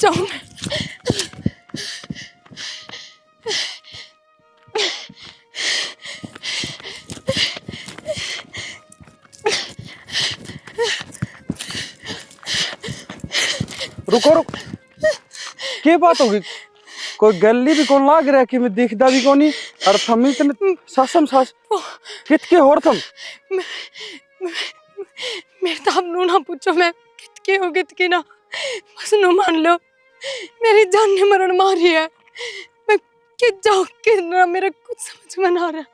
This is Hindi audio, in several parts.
जाऊं मैं। रुको रुको, क्या बात होगी? कोई गली भी कौन लाग रहा है कि मैं दिखदा भी कौन नहीं। और थम इतने सासम सास कितके होर थम। मेरे तो आप नू ना पूछो, मैं कितकी हूँ कितकी ना, बस नू मान लो मेरी जान ने मरण मारी है। मैं कित जाऊँ कि ना, मेरा कुछ समझ में ना आ रहा।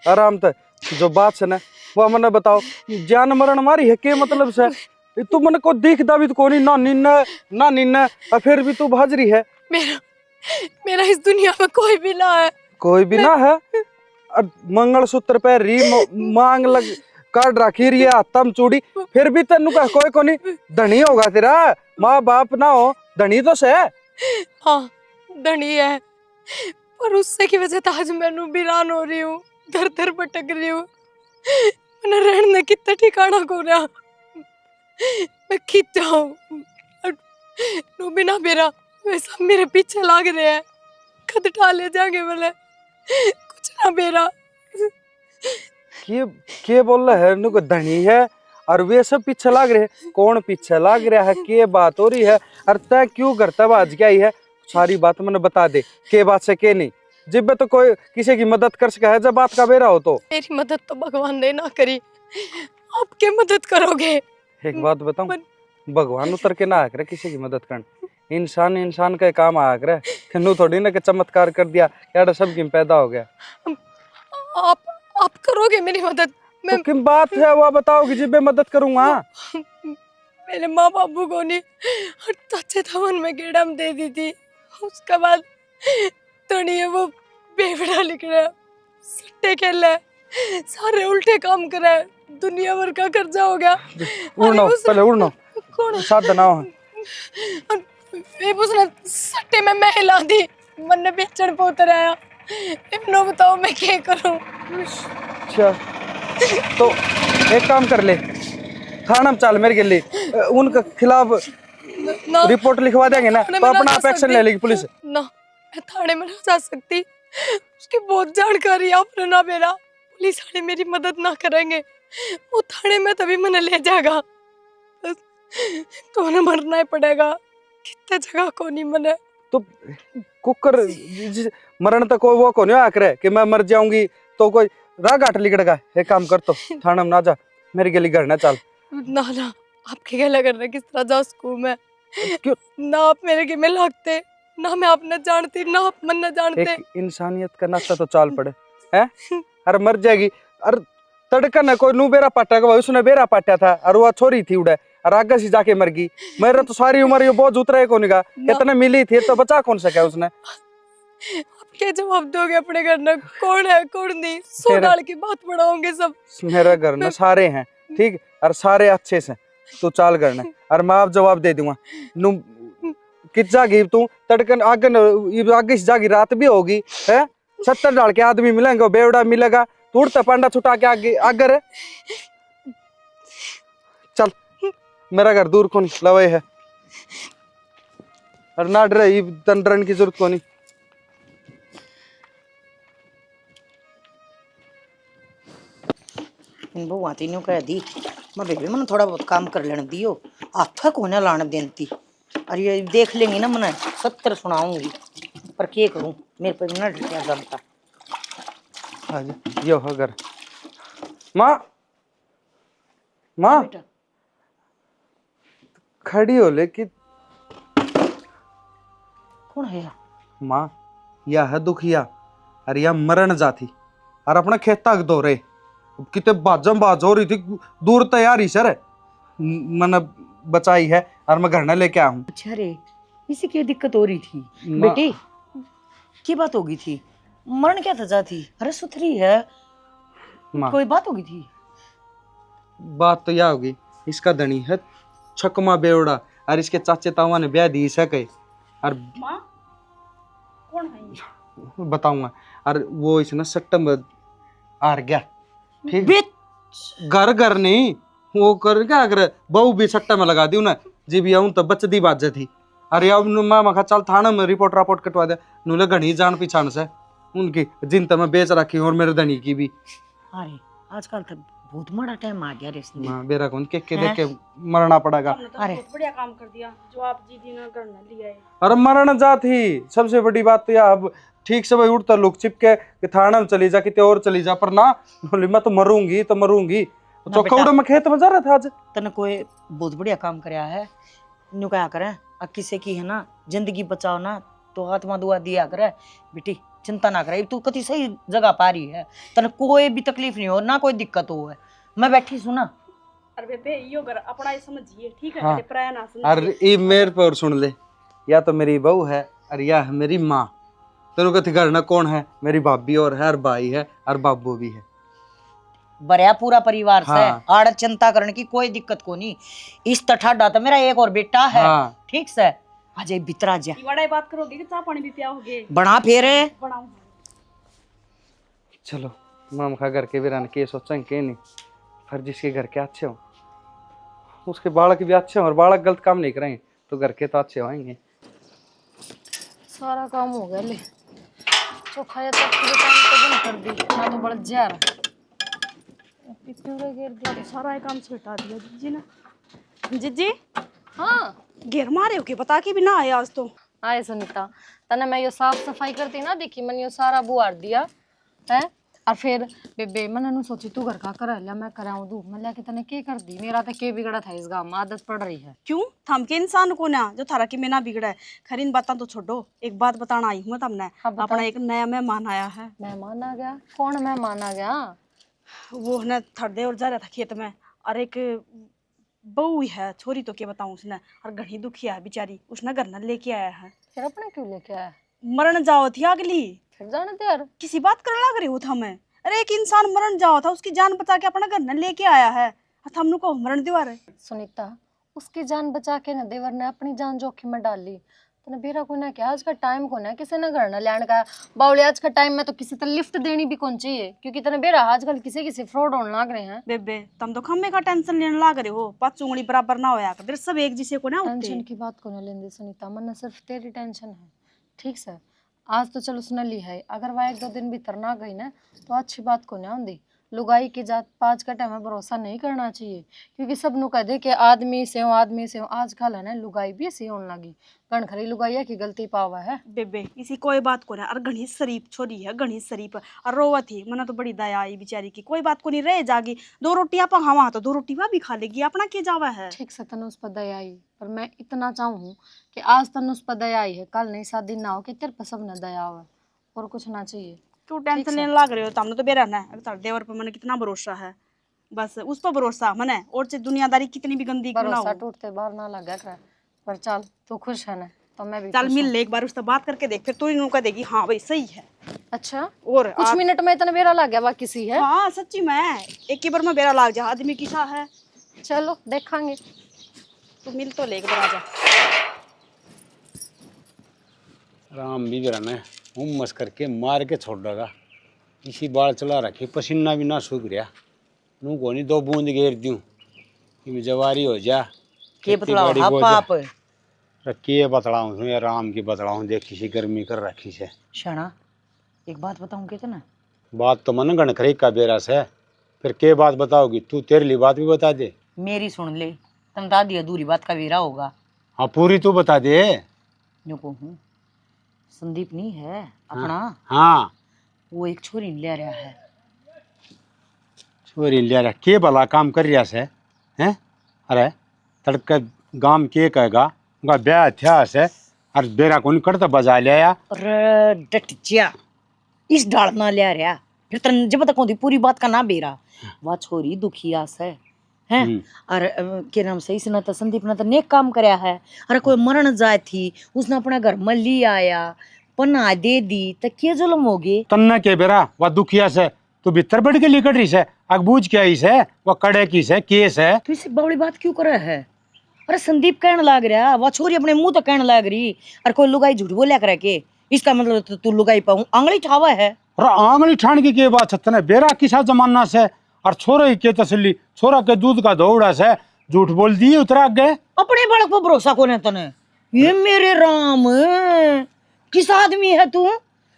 आराम था जो बात से ना वो मने बताओ, जान मरण मारी है के मतलब से? तू मन को दिखदा भी तो कोनी ना निन्ना ना निन्ना, और फिर भी तू भाज रही है। मेरा मेरा इस दुनिया में कोई भी ना है। कोई भी ना है? और मंगलसूत्र पे री मांग लग काट रखी रही है, हाथम चूड़ी, फिर भी तेन का कोई कोनी। धनी होगा तेरा, माँ बाप ना हो, धनी तो से। हाँ धनी है, पर उससे की वजह से आज मैं बीरान हो रही हूँ, दर दर भटक रही हूँ। मैंने रहने कितना ठिकाना को रहा, मैं खिंच जाऊँ। नु बिना मेरा वैसा मेरे पीछे लाग रहे हैं, कद ले जाएंगे बोले कुछ ना मेरा। के बोल रहा है नु को धनी है और वे सब पीछे लाग रहे हैं? कौन पीछे लाग रहा है, के बात हो रही है? और तय क्यों करता आज क्या ही है? सारी बात मैंने बता दे, के बात से के नहीं। जब तो कोई किसी की मदद कर सका है, जब बात का बेरा हो तो। मेरी मदद तो भगवान ने ना करी, आप क्या मदद करोगे? एक बात बताऊं, भगवान उतर के ना आ करे किसी की मदद करने, इंसान इंसान का काम आ करे। खन्नू थोड़ी ना कि चमत्कार कर दिया यार सब की पैदा हो गया। आप आप करोगे मेरी मदद? तो किन बात है वो बताओगी जब मैं मदद करूंगा। मेरे माँ बाबू को नहीं अच्छे थवन में गेड़म दे दी थी, उसके बाद तड़िए वो बेवड़ा लिख रहा है, सट्टे खेल रहा है, सारे उल्टे काम कर रहा है, दुनिया भर का कर्जा हो गया। उड़नो पहले उड़नो कौन साथ ना हो। उसने सट्टे में मैं हिला दी, मन ने बेचड़ पे उतर आया। इन्हों बताओ मैं क्या करूं? अच्छा तो एक काम कर ले, थाना में चल मेरे के लिए, उनके खिलाफ रिपोर्ट लिखवा देंगे ना, तो अपना आप एक्शन ले लेगी पुलिस। ना मैं थाने में ना जा सकती, उसकी बहुत जानकारी है आपने ना मेरा, पुलिस वाले मेरी मदद ना करेंगे, वो थाने में तभी मैंने ले जाएगा, तो उन्हें मरना ही पड़ेगा, कितने जगह को नहीं मने। तो कुकर मरण तक कोई वो को नहीं आकर कि मैं मर जाऊंगी तो कोई राह घाट लिगड़ेगा। एक काम कर, तो थाना में ना जा, मेरे गली घर ना चल। ना ना आपके गला करना किस तरह जा सकूं मैं? क्यों? ना आप मेरे के में लगते, ना मैं आपने जानती, ना आप मन न जानते। एक इंसानियत का नाता तो चाल पड़े है। अरे मर जाएगी, अरे तड़का न कोई नू बेरा पाटा का, उसने बेरा पाटा था और वो छोरी थी उड़े और आगे से जाके मर गई। मेरा तो सारी उम्र ये बहुत उतरा है कौन का, कितने मिली थी तो बचा कौन सका उसने। आप क्या जवाब दोगे अपने घर में, कौन है कौन नहीं? 100 डाल की बात बढ़ाओगे सब। मेरा घर में सारे हैं ठीक, और सारे अच्छे से, तू चाल करना और मैं आप जवाब दे दूंगा। नू कित जागी तू तड़कन आगे से जागी, रात भी होगी है, 70 डाल के आदमी मिलेंगे, बेवड़ा मिलेगा, तू उड़ता पांडा छुटा के आगे अगर चल। मेरा घर दूर कौन लवे है, और ना डरे तंडरन की जरूरत कोनी। इन बहुआ तीनों कह दी मैं बेबी मन थोड़ा बहुत काम कर लेने दियो, आथा को ना लाने देती। अरे ये देख लेंगी ना मैंने 70 सुनाऊंगी, पर क्या करूं मेरे पे ना ढिया जमता। यो हो घर माँ, माँ खड़ी हो लेकिन कौन है माँ? यह है दुखिया और यह मरण जाती और अपना खेता दो रे कितने बाजम बाज हो रही थी, दूर तैयारी सर मैंने बचाई है और मैं घर न लेके आया हूँ। अच्छा रे, इसी की दिक्कत हो रही थी बेटी? क्या बात होगी थी? मरण क्या था जाती? अरे सुथरी है, कोई बात होगी थी? बात तो यह होगी, इसका धनी है छकमा बेवड़ा और इसके चाचे तावा ने ब्याह दी सके और माँ कौन है बताऊंगा। और वो इसने सट्टा में हार गया ठीक, घर घर नहीं वो कर क्या करे, बहू भी सट्टा में लगा दी उन्हें, जी भी आऊं तो बचदी बाजे थी। अरे अब मामा का चल थाना में रिपोर्ट कटवा दे, नूले घनी जान पहचान से उनकी जिन तो मैं बेच रखी और मेरे धनी की भी। अरे आजकल तो बहुत बड़ा टाइम आ गया रे संदीप। मां बेरा कौन के देख के मरना पड़ेगा। अरे बहुत बढ़िया काम कर दिया जो आप दीदी ने करना लिया है। अरे मरण जा थी सबसे बड़ी बात तो यार, अब ठीक से भाई उठता लोग चिपके कि थाना में चली जा कितने और चली जा, पर ना बोली मैं तो मरूंगी तो मरूंगी। चौका उड़ा मैं खेत में जा रहा था आज। तने कोई बहुत बढ़िया काम करया है। न्यू क्या करे किसी की है ना जिंदगी बचाओ ना तो आत्मा दुआ दिया करे। बेटी चिंता ना करे, तू कति सही जगह पा रही है, तने कोई भी तकलीफ नहीं हो ना कोई दिक्कत हो है। मैं बैठी सुना। अरे बेबे यो कर अपना ये समझिए ठीक है। हाँ। मेरे प्राय ना समझिए। अरे ये मेरे पर सुन ले, या तो मेरी बहू है और या है मेरी माँ। तेरे को घर ना कौन है, मेरी भाभी और है और भाई है और बाबू भी है। बरया पूरा परिवार से हाँ। आड़ चिंता करने की कोई दिक्कत को नहीं। इस तठाडा तो मेरा एक और बेटा है। हाँ। ठीक से अजय बितरा जा बड़ा बात करोगे कि चाह पानी भी पिया होगे। बना फिर बनाऊं। चलो माम खा घर के वीरान के सोचें के नहीं, फिर जिसके घर के अच्छे हो उसके बालक भी अच्छे हो, और बालक गलत काम नहीं करेंगे तो घर के तो अच्छे होंगे। सारा काम हो गया ले, चोखा या तक पूरे काम तो बंद कर दी ना, तो बड़ा जा रहा पूरा घेर दिया। तो सारा ये काम छुटा दिया जीजी ने। जीजी हाँ घेर मारे हो के बता के भी ना आए आज तो। आए सुनीता, तने मैं यो साफ सफाई करती ना देखी, मैंने यो सारा बुआर दिया है। और फिर बेबे मैंने नु सोची तू घर का कर लिया, मैं कराऊं दूं, मैं लेके तने के कर दी। मेरा तो के बिगड़ा था इस गांव में, आदत पड़ रही है। क्यों थम के इंसान को ना जो थारा की में ना बिगड़ा है। खरी इन बातें तो छोड़ो, एक बात बताना आई हूँ तुमने। हाँ, बता। अपना एक नया मेहमान आया है। मेहमान आ गया? कौन मेहमान आ गया? वो ना थर्दे और जा रहा था खेत में, और एक बहू है छोरी तो क्या बताऊं उसने, और घनी दुखी है बेचारी, उसने घर न लेके आया है। फिर अपने क्यों लेके आया? मरण जाओ थी अगली, फिर जाने दे यार। किसी बात कर लग रही हो था मैं। अरे एक इंसान मरण जाओ था, उसकी जान बचा के अपना घर न लेके आया है, और हमनु को मरण दीवार है। सुनीता, उसकी जान बचा के न देवर ने अपनी जान जोखिम में डाल ली। तने बेरा को ना क्या आज का टाइम को ना किसी ने घर न लैंड का बावले, आज का टाइम में तो किसी तरह लिफ्ट देनी भी कौन चाहिए, क्योंकि तने बेरा आजकल किसी फ्रॉड होने लग रहे हैं। बेबे तुम तो खम्बे का टेंशन लेने लग रहे हो, पांच उंगली बराबर ना होया कर, सब एक जिसे को ना टेंशन उठते। की बात को ना लेंदे सुनीता, मन सिर्फ तेरी टेंशन है। ठीक से आज तो चलो सुन ली है, अगर वह 1-2 दिन भीतर ना गई ना तो अच्छी बात को ना होंगी। लुगाई की जात पाँच का टाइम में भरोसा नहीं करना चाहिए, क्योंकि सब नु कह दे कि आदमी से हो आजकल है ना लुगाई भी ऐसी होने लगी। कण खरी लुगाइया की गलती पावा है। बेबे इसी कोई बात को ना, और घनी शरीफ छोरी है, घनी शरीफ, और रोवा थी मना तो बड़ी दया आई बेचारी की। कोई बात को नहीं रह जागी, 2 रोटियां पहावा तो 2 रोटी भी खा लेगी, अपना क्या जावा है। ठीक से तने उस पर दया आई, पर मैं इतना चाहूँ कि आज तने उस पर दया आई है, कल नहीं शादी ना हो कि तेरे पर सब न दया हो, और कुछ ना चाहिए। तू टेंशन लेने लग रहे हो, तुमने तो बेरा ना देवर पर मैंने कितना भरोसा है, बस उस पर भरोसा मने, और चाहे दुनियादारी कितनी भी गंदी क्यों ना भरोसा हो। टूटते बाहर ना लगा कर। पर चल तू खुश है ना, तो मैं भी चल खुश मिल हूँ। ले एक बार, उससे बात करके देख, फिर तू ही कह देगी हाँ भाई सही है। अच्छा और कुछ मिनट में इतना बेरा लग गया बाकी सी है। हाँ सच्ची में एक ही बार में बेरा लाग जा, आदमी की सा है। चलो देखांगे। तू मिल तो ले एक बार आजा। राम भी बेरा ने उम्मस करके मार के छोड़ देगा। इसी बाल चला रखे, पसीना भी ना सूख रहा। नू को नहीं 2 बूंद घेर दूं कि जवारी हो जा। के बतलाओ हाँ पाप के बतलाऊं या राम की बतलाऊं, देखी सी गर्मी कर रखी से। शाना एक बात बताऊं के ना, बात तो मन गण खरी का बेरा से, फिर के बात बताओगी तू? तेरे लिए बात भी बता दे। मेरी सुन ले, तुम दादी अधूरी बात का वेरा होगा। हाँ पूरी तू बता दे। यूं कहूं संदीप नहीं है अपना, हाँ वो एक छोरी ले रहा है। छोरी ले रहा के भला काम कर रहा से हैं? अरे तड़के गांव के कहेगा उनका ब्याह था से, और बेरा कौन करता बजा लिया। अरे डट जा, इस डाल ना ले रहा, फिर तन जब तक होती पूरी बात का ना बेरा। वह छोरी दुखिया से हैं, और के नाम से इसने तो संदीप ने तो नेक काम करया है। अरे कोई मरण जाए थी, उसने अपना घर में ली आया, पन्ना दे दी, तो क्या जुल्म होगे। तन्ना के बेरा वह दुखिया से तू भीतर बढ़ के लिकट रही से, अगबूझ क्या ही से, वह कड़े की से केस है। तू इससे बड़ी बात क्यों करे है? अरे संदीप कहने लग रहा, वह छोरी अपने मुंह तो कहने लग रही, और कोई लुगाई झूठ बोलिया करे के, इसका मतलब तो तू लुगाई पाऊं आंगली ठावा है। और आंगली ठान की बात छतने बेरा किसा जमाना से, और छोरे के तसली छोरा के दूध का दौड़ा से झूठ बोल दिए उतरा गए। अपने बालक पर भरोसा कौन है तने? ये मेरे राम, किस आदमी है तू?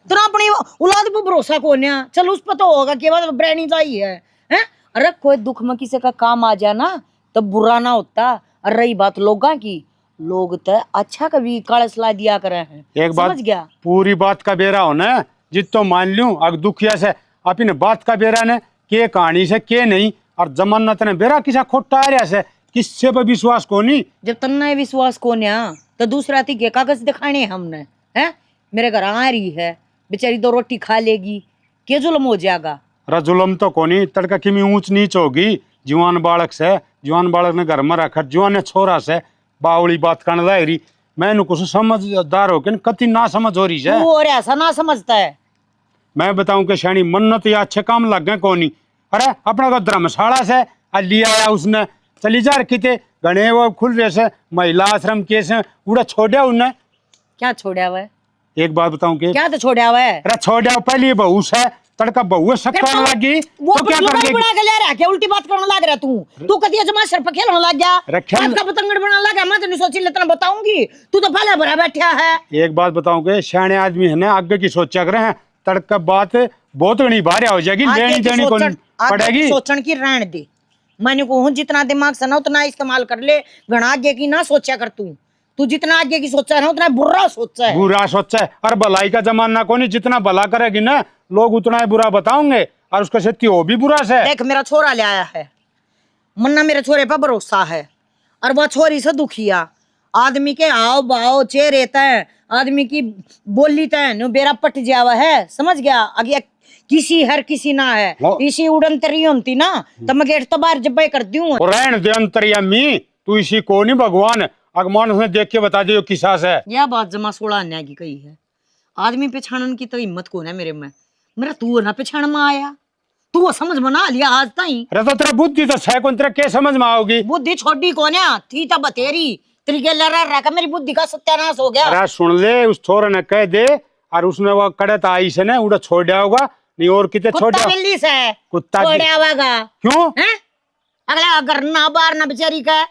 तेरा अपनी औलाद पर भरोसा कौन है? चल उस पर तो होगा कि बात ब्रैनी चाहिए है? अरे कोई दुख में किसी का काम आ जाए ना तो बुरा ना होता। और रही बात लोगों की, लोग तो अच्छा कभी कालस ला दिया करे हैं। एक बात, समझ गया? पूरी बात का बेरा हो ना, जित तो मान लूं अगर दुखिया से अपने बात का बेरा ने के कहानी से के नहीं, और जमाना तने बेरा किसा खोटा आ रहा से किससे पर विश्वास को नहीं। जब तन्ना विश्वास को न्या तो दूसरा थी के कागज दिखाने हमने हैं? मेरे घर आ रही है बेचारी, 2 रोटी खा लेगी, के जुल्म हो जाएगा? जुलम तो कोनी, तड़का किमी ऊंच नीच होगी। जवान बालक से, जवान बालक ने घर में रखा, जवान छोरा से बावली बात करने लग रही। मैं कुछ समझदार हो के कति ना समझ हो रही है। तू और ऐसा ना समझता है। मैं बताऊं कि शानी मन्नत या अच्छे काम लग गए कोनी। अरे अपना को धर्मशाला से लिया आया उसने, चली जा रखी थे घने वो खुल रहे से महिला आश्रम केस उड़ा छोड़ा उन्हें। क्या छोड़ा हुआ है? एक बात बताऊं कि क्या तो छोड़ा हुआ है? अरे छोड़ा पहली बहू से, तड़का बहू शक करने लगी वो तो क्या लुगाई कर बना के ले रहा है, क्या उल्टी बात करने लग रहा तू कदी जमा सर पर खेलने लग गया, बात का पतंगड़ बना लग गया। मैं तो नहीं सोची लेतना बताऊंगी, तू तो पहले भरा बैठा है। एक बात बताऊं कि सियाने आदमी है ना, आगे की सोचा करे हैं, तड़का बात बहुत घनी भारी हो जाएगी, लेनी देनी को पड़ेगी। सोचन की रहन दे, मैंने को जितना दिमाग से ना उतना इस्तेमाल कर ले, घना आगे की ना सोचा कर। तू जितना आगे की सोचा है ना उतना बुरा सोचा है। बुरा सोचा है, और भलाई का जमाना को नहीं, जितना भला करेगी ना लोग उतना ही बुरा बताओगे, और उसका सत्य वो भी बुरा से। देख मेरा छोरा ले आया है, मन्ना मेरे छोरे पर भरोसा है, और वह छोरी से दुखिया। आदमी के आओ बाओ चेहरे तय, आदमी की बोली तय नु बेरा पट जावा है। समझ गया? अगे किसी हर किसी ना है, इसी उड़न तरी होती ना तो मैं गेट तो बाहर जब कर दूं। रहन दे अंतर्यामी, तू इसी को नहीं भगवान, अगमान उसने देख के बता दियो किसा से। यह बात जमा 16 अन्याय की कही है। आदमी पहचानन की तो हिम्मत कौन है मेरे में? मेरा तू ना पहचान में आया, तू वो समझ बना लिया आज ताई। अरे तो तेरा बुद्धि तो है कौन, तेरा क्या समझ में आओगी? बुद्धि छोड़ी कौन है? थी तो बतेरी तरीके लड़ा रहा, मेरी बुद्धि का सत्यानाश हो गया। अरे सुन ले, उस छोरे ने कह दे, और उसने वो कड़त आई से ने उड़ा छोड़ दिया होगा, नहीं और कितने छोड़ कुत्ता बिल्ली से कुत्ता छोड़ा होगा। क्यों हैं? अगला घर ना बार ना बेचारी का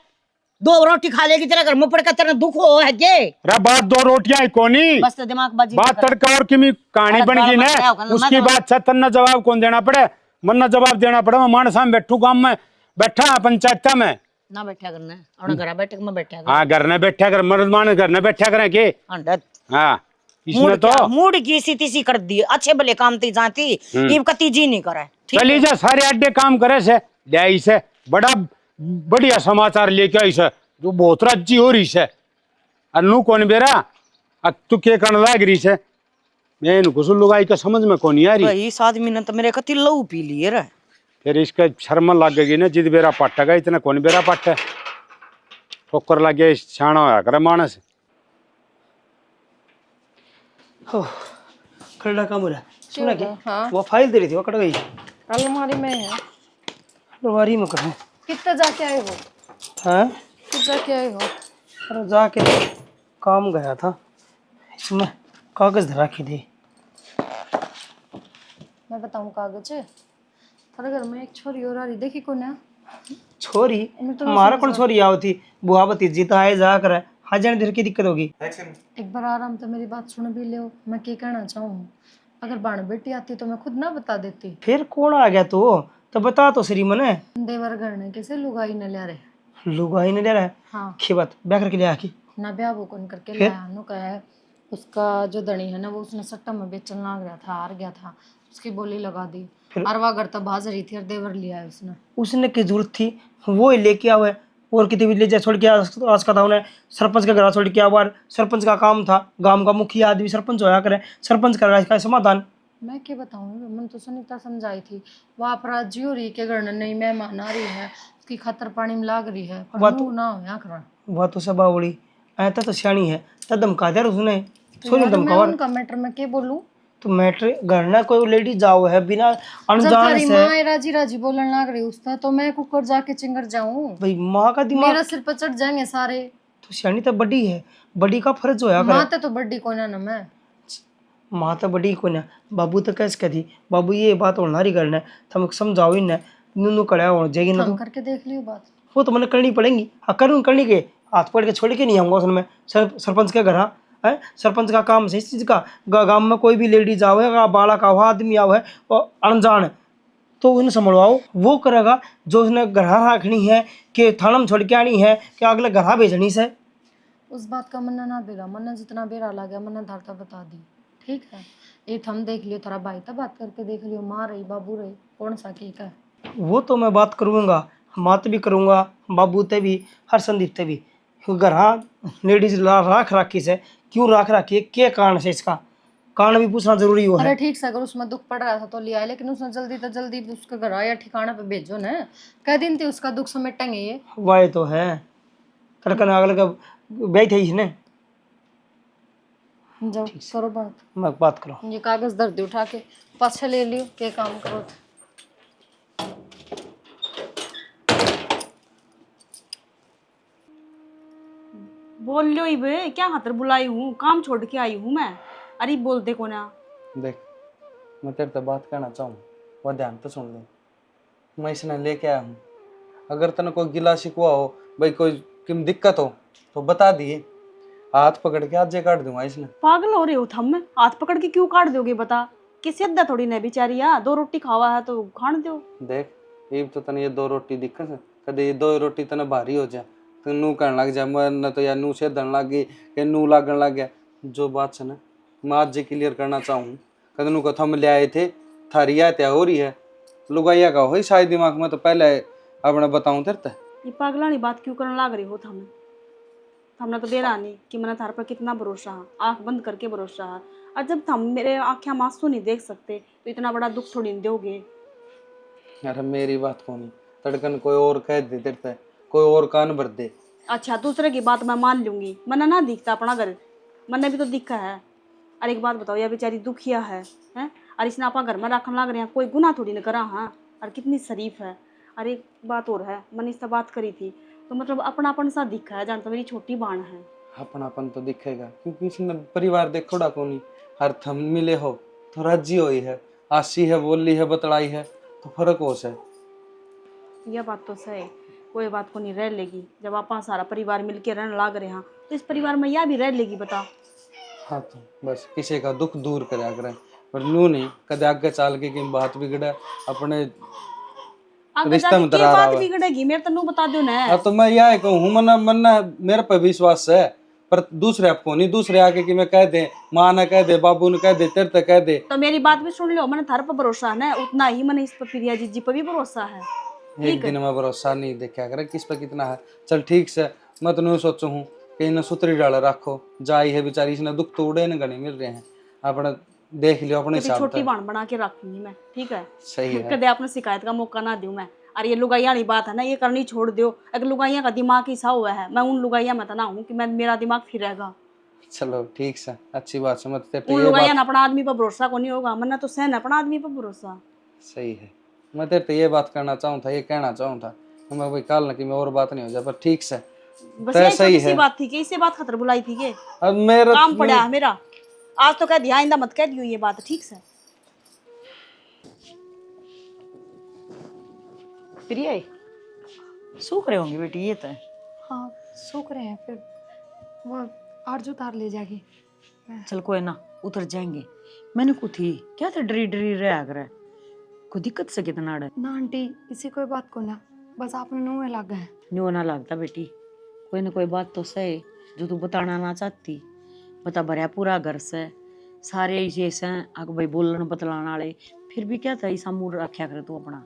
2 रोटी खा लेगी, तेरे घर में पड़ का तेरा दुख हो है के? अरे बात 2 रोटियां ही कोनी, बस तो दिमाग बाजी बात तड़का और किमी कहानी बन गई ना, उसकी बात से तन्ना जवाब कौन देना पड़े? मन्ना जवाब देना पड़े। मैं मानसा में बैठू, गांव में बैठा, पंचायत में ना बैठा करना है, और घर बैठक में बैठा कर। हाँ घर ने बैठा कर, मर्द मान घर ने बैठा करें के। हाँ इसने तो मूड की सी तीसी कर दी, अच्छे भले काम ती जाती, ये कती जी नहीं करे। चली जा, सारे अड्डे काम करे से ले से बड़ा बढ़िया समाचार लेके आई से, जो बहुत राज्जी हो रही से। अनु कौन बेरा अब तू के करने लग रही से, मैं इनको कुछ लुगाई का समझ में कौन आ रही। इस आदमी ने तो मेरे कति लहू पी लिए रे। फिर इसका शर्म लग गई ना, जिद बेरा पट्टेगा, इतना कौन बेरा पट्टे ठोकर लग गया, छाना होया करे मानस। खड़ा काम हो रहा है। सुना क्या? हाँ? वो फाइल दे रही थी, वो कट गई। अलमारी में है। अलमारी में कहाँ? कितना जाके आए हो? हाँ? कितना जाके आए हो? अरे जाके काम गया था, इसमें कागज धरा के दे। मैं बताऊं कागज है? थारे घर में एक छोरी और आ रही, देखी कौन है? छोरी? हमारा कौन छोरी आओ थी? बुआ भतीजी तो आए जा कर हजार देर की दिक्कत होगी। एक बार आराम से मेरी बात सुन भी लो, मैं क्या कहना चाहूँ। अगर बाण बेटी आती तो मैं खुद ना बता देती। फिर कौन आ गया तो बता तो श्री मने। देवर घर ने कैसे लुगाई न ले रहे। लुगाई ने ले रहा है? हाँ। की बात ब्याह करके ले आके ना ब्याह वो कौन करके लाया नु कहा है, उसका जो धनी है ना वो उसने सट्टा में बेचन लग गया था, हार गया था, उसकी बोली लगा दी। अरवा घर तो बाज रही थी और देवर लिया है उसने की जरूरत थी, वो लेके आवे और कितनी भी ले जाए छोड़ के आज का था उन्हें सरपंच का घर छोड़ के आवा। सरपंच का काम था, गांव का मुखिया आदमी सरपंच होया करे, सरपंच कर इसका समाधान। मैं क्या बताऊँ, मन तो सुनीता समझाई थी, वो अपराध जी हो रही के घर नहीं मेहमान आ रही है, उसकी खातर पानी में लाग रही है, पर ना होया करा। वह तो सब बावड़ी ऐसा तो सियानी है, तब धमका दिया उसने। सोनी धमकावा उनका मैटर में क्या बोलूं? तो मैटर घर ना कोई लेडी जाओ है बिना अनजान से। माँ राजी राजी बोलने लग रही उसका, तो मैं कुकर जाके चिंगर जाऊं? भाई माँ का दिमाग मेरा सिर पर चढ़ जाएंगे सारे। तो सियानी तो बड़ी है, बड़ी का फर्ज होया करे। माँ तो बड़ी कौन है ना, मैं माँ तो बड़ी कौन है। बाबू तो कैसे कहती बाबू ये बात होना रही करना तुम समझाओ ही ना, नू कड़ा हो जाएगी ना। हम करके देख लियो बात। वो तो मैंने करनी पड़ेगी। हाँ करनी के हाथ पकड़ के छोड़ के नहीं आऊंगा उसमें। सरपंच के घर है, सरपंच का काम है इस चीज़ का। गांव में कोई भी लेडीज आवे, बालक आओ, आदमी आओ है और अनजान है, तो उन्हें संभलवाओ, वो करेगा। जो उसने घर रखनी है कि थाना में छोड़ के आनी है कि अगले घर भेजनी से। उस बात का मन्ना ना बेरा, मन्ना जितना बेरा लगा मन्ना धारता बता दी। ठीक है, ये हम देख लियो, थोड़ा भाई तब बात करके देख लियो, माँ रही बाबू रही कौन सा की है। वो तो मैं बात करूँगा, मात भी करूँगा, बाबू ते भी, हर संदीप ते भी। घर लेडीज राख राखी से क्यों राख राखी है, क्या कारण से, इसका कारण भी पूछना जरूरी हो अरे है। ठीक से, अगर उसमें दुख पड़ रहा था तो लिया, लेकिन उसने जल्दी तो जल्दी उसके घर आया ठिकाना पे भेजो ना। कह दिन थी उसका दुख समेटेंगे ये। वाह तो है, तड़कन अगले का बैठ है इसने। जाओ करो बात, मैं बात करूँ। ये कागज दर्द उठा के पाछे ले लियो, के काम करो तो। बोल लो ही बे, क्या खातर बुलाई हूँ, काम छोड़ के आई हूँ मैं। अरे बोलते को ना। देख, मैं तेरे से बात करना चाहूँ, वह ध्यान तो सुन ले। मैं इसने लेके आया हूँ, अगर तने कोई गिला शिकवा हो, भाई कोई किम दिक्कत हो तो बता दिए, हाथ पकड़ के आज काट दूंगा इसने। पागल हो रहे हो थम, हाथ पकड़ के क्यों काट दोगे बता। किसी अद्दा थोड़ी ना बेचारिया, 2 रोटी खावा है तो खान दो। देख, ये तो तने ये 2 रोटी दिक्कत है, कदे ये 2 रोटी तने भारी हो जाए तो नू कहने लग जाए, मैं तो यार नू से दन लग गई कि नू लागन लग गया। जो बात है ना, मैं आज जे क्लियर करना चाहूँ, कद नू को थम ले आए थे, थारी या त्या हो रही है, लुगाइया का हो शायद दिमाग में, तो पहले अपने बताऊँ तेरे ते। ये पागलानी बात क्यों करने लग रही हो थम। हमने तो बेरा नहीं कि मैंने थार पर कितना भरोसा है, आंख बंद करके भरोसा है। और जब थम मेरे आंखें आंसू नहीं देख सकते तो इतना बड़ा दुख थोड़ी नहीं दोगे। अरे मेरी बात को नहीं, तड़कन कोई और कह दे तेरे ते, कोई और कान भर दे। अच्छा, दूसरे की बात मैं मान लूंगी, मना ना दिखता अपना घर, मैंने भी तो दिखा है। अरे एक बात बताओ, यह बेचारी दुखिया है हैं, और इसने आपा घर में रखने लग रहे हैं, कोई गुनाह थोड़ी न करा। हाँ, और कितनी शरीफ है। अरे एक बात और है, मैंने इससे बात करी थी तो मतलब अपनापन सा दिखा है, जानता मेरी छोटी बाण है। अपनापन तो दिखेगा क्योंकि इसने परिवार देखोड़ा को नहीं, हर थम मिले हो तो राजी हुई है, आसी है, बोली है, बतलाई है, तो फर्क हो से। यह बात तो सही, कोई बात को नहीं रह लेगी। जब आप सारा परिवार मिलके रहने लाग रहे हैं तो इस परिवार में यह भी रह लेगी बता। हाँ तो बस किसी का दुख दूर करा करें, पर नू नहीं कदे आगे चाल के कि बात बिगड़े, अपने आगे रिश्ता जाके में की दरार बात आवे। बिगड़ेगी, मेरे तन्नू बता दो ना। हाँ तो मैं यह कहूँ, मना मना मेरे पे विश्वास है, पर दूसरे आपको नहीं, दूसरे आके कि मैं कह दे, माँ ने कह दे, बाबू ने कह दे, तेरे ते कह दे। तो मेरी बात भी सुन लो, मैंने थार पर भरोसा है ना, उतना ही मैंने इस पर प्रिया जी पर भी भरोसा है। एक दिन में भरोसा नहीं देखा करे किस पे कितना है। चल ठीक से, मैं तो नहीं सोचू हूँ कि इन्हें सुतरी डाल रखो, जाई है बेचारी, इसने दुख तो उड़े न गणे मिल रहे हैं, अपने देख लियो अपने तेरी हिसाब छोटी से। बाण बना के रखूंगी मैं, ठीक है। सही है। कदे आपने शिकायत का मौका ना दूं मैं। और ये लुगाइया वाली बात है ना, ये करनी छोड़ दो। अगर लुगाइया का दिमाग ऐसा हुआ है, मैं उन लुगाइया में तो ना हूँ कि मैं मेरा दिमाग फिरेगा। चलो ठीक से, अच्छी बात समझते पे उन ये लुगाइया बात ने अपना आदमी पर भरोसा को नहीं होगा, मैंने तो सहन अपना आदमी पर भरोसा। सही है। मैं तेरे पे ये बात करना चाहूँ था, ये कहना चाहूँ था, मैं भाई काल ना कि मैं और बात नहीं हो जाए, पर ठीक से बस तय यही सही छोटी सी है। बात थी कि इससे बात खतर बुलाई थी कि अब मेरा काम पड़ा है मेरा। आज तो कह दिया, आइंदा मत कह दियो ये बात, ठीक से। प्रिया सूख रहे होंगे बेटी ये तो। हाँ सूख रहे हैं, फिर वो आरजू तार ले जाएगी। चल कोई ना, उतर जाएंगे। मैंने को थी क्या था, डरी डरी रहा कर को दिक्कत से कितना डर। ना आंटी, इसी कोई बात को ना, बस आपने मुँह में लग गए। न्यू ना लगता बेटी, कोई ना कोई बात तो सही जो तू बताना ना चाहती। बता भरया पूरा घर से, सारे जैसे आग भाई बोलन बतलाने वाले, फिर भी क्या था ऐसा मूड रखा करे तू अपना।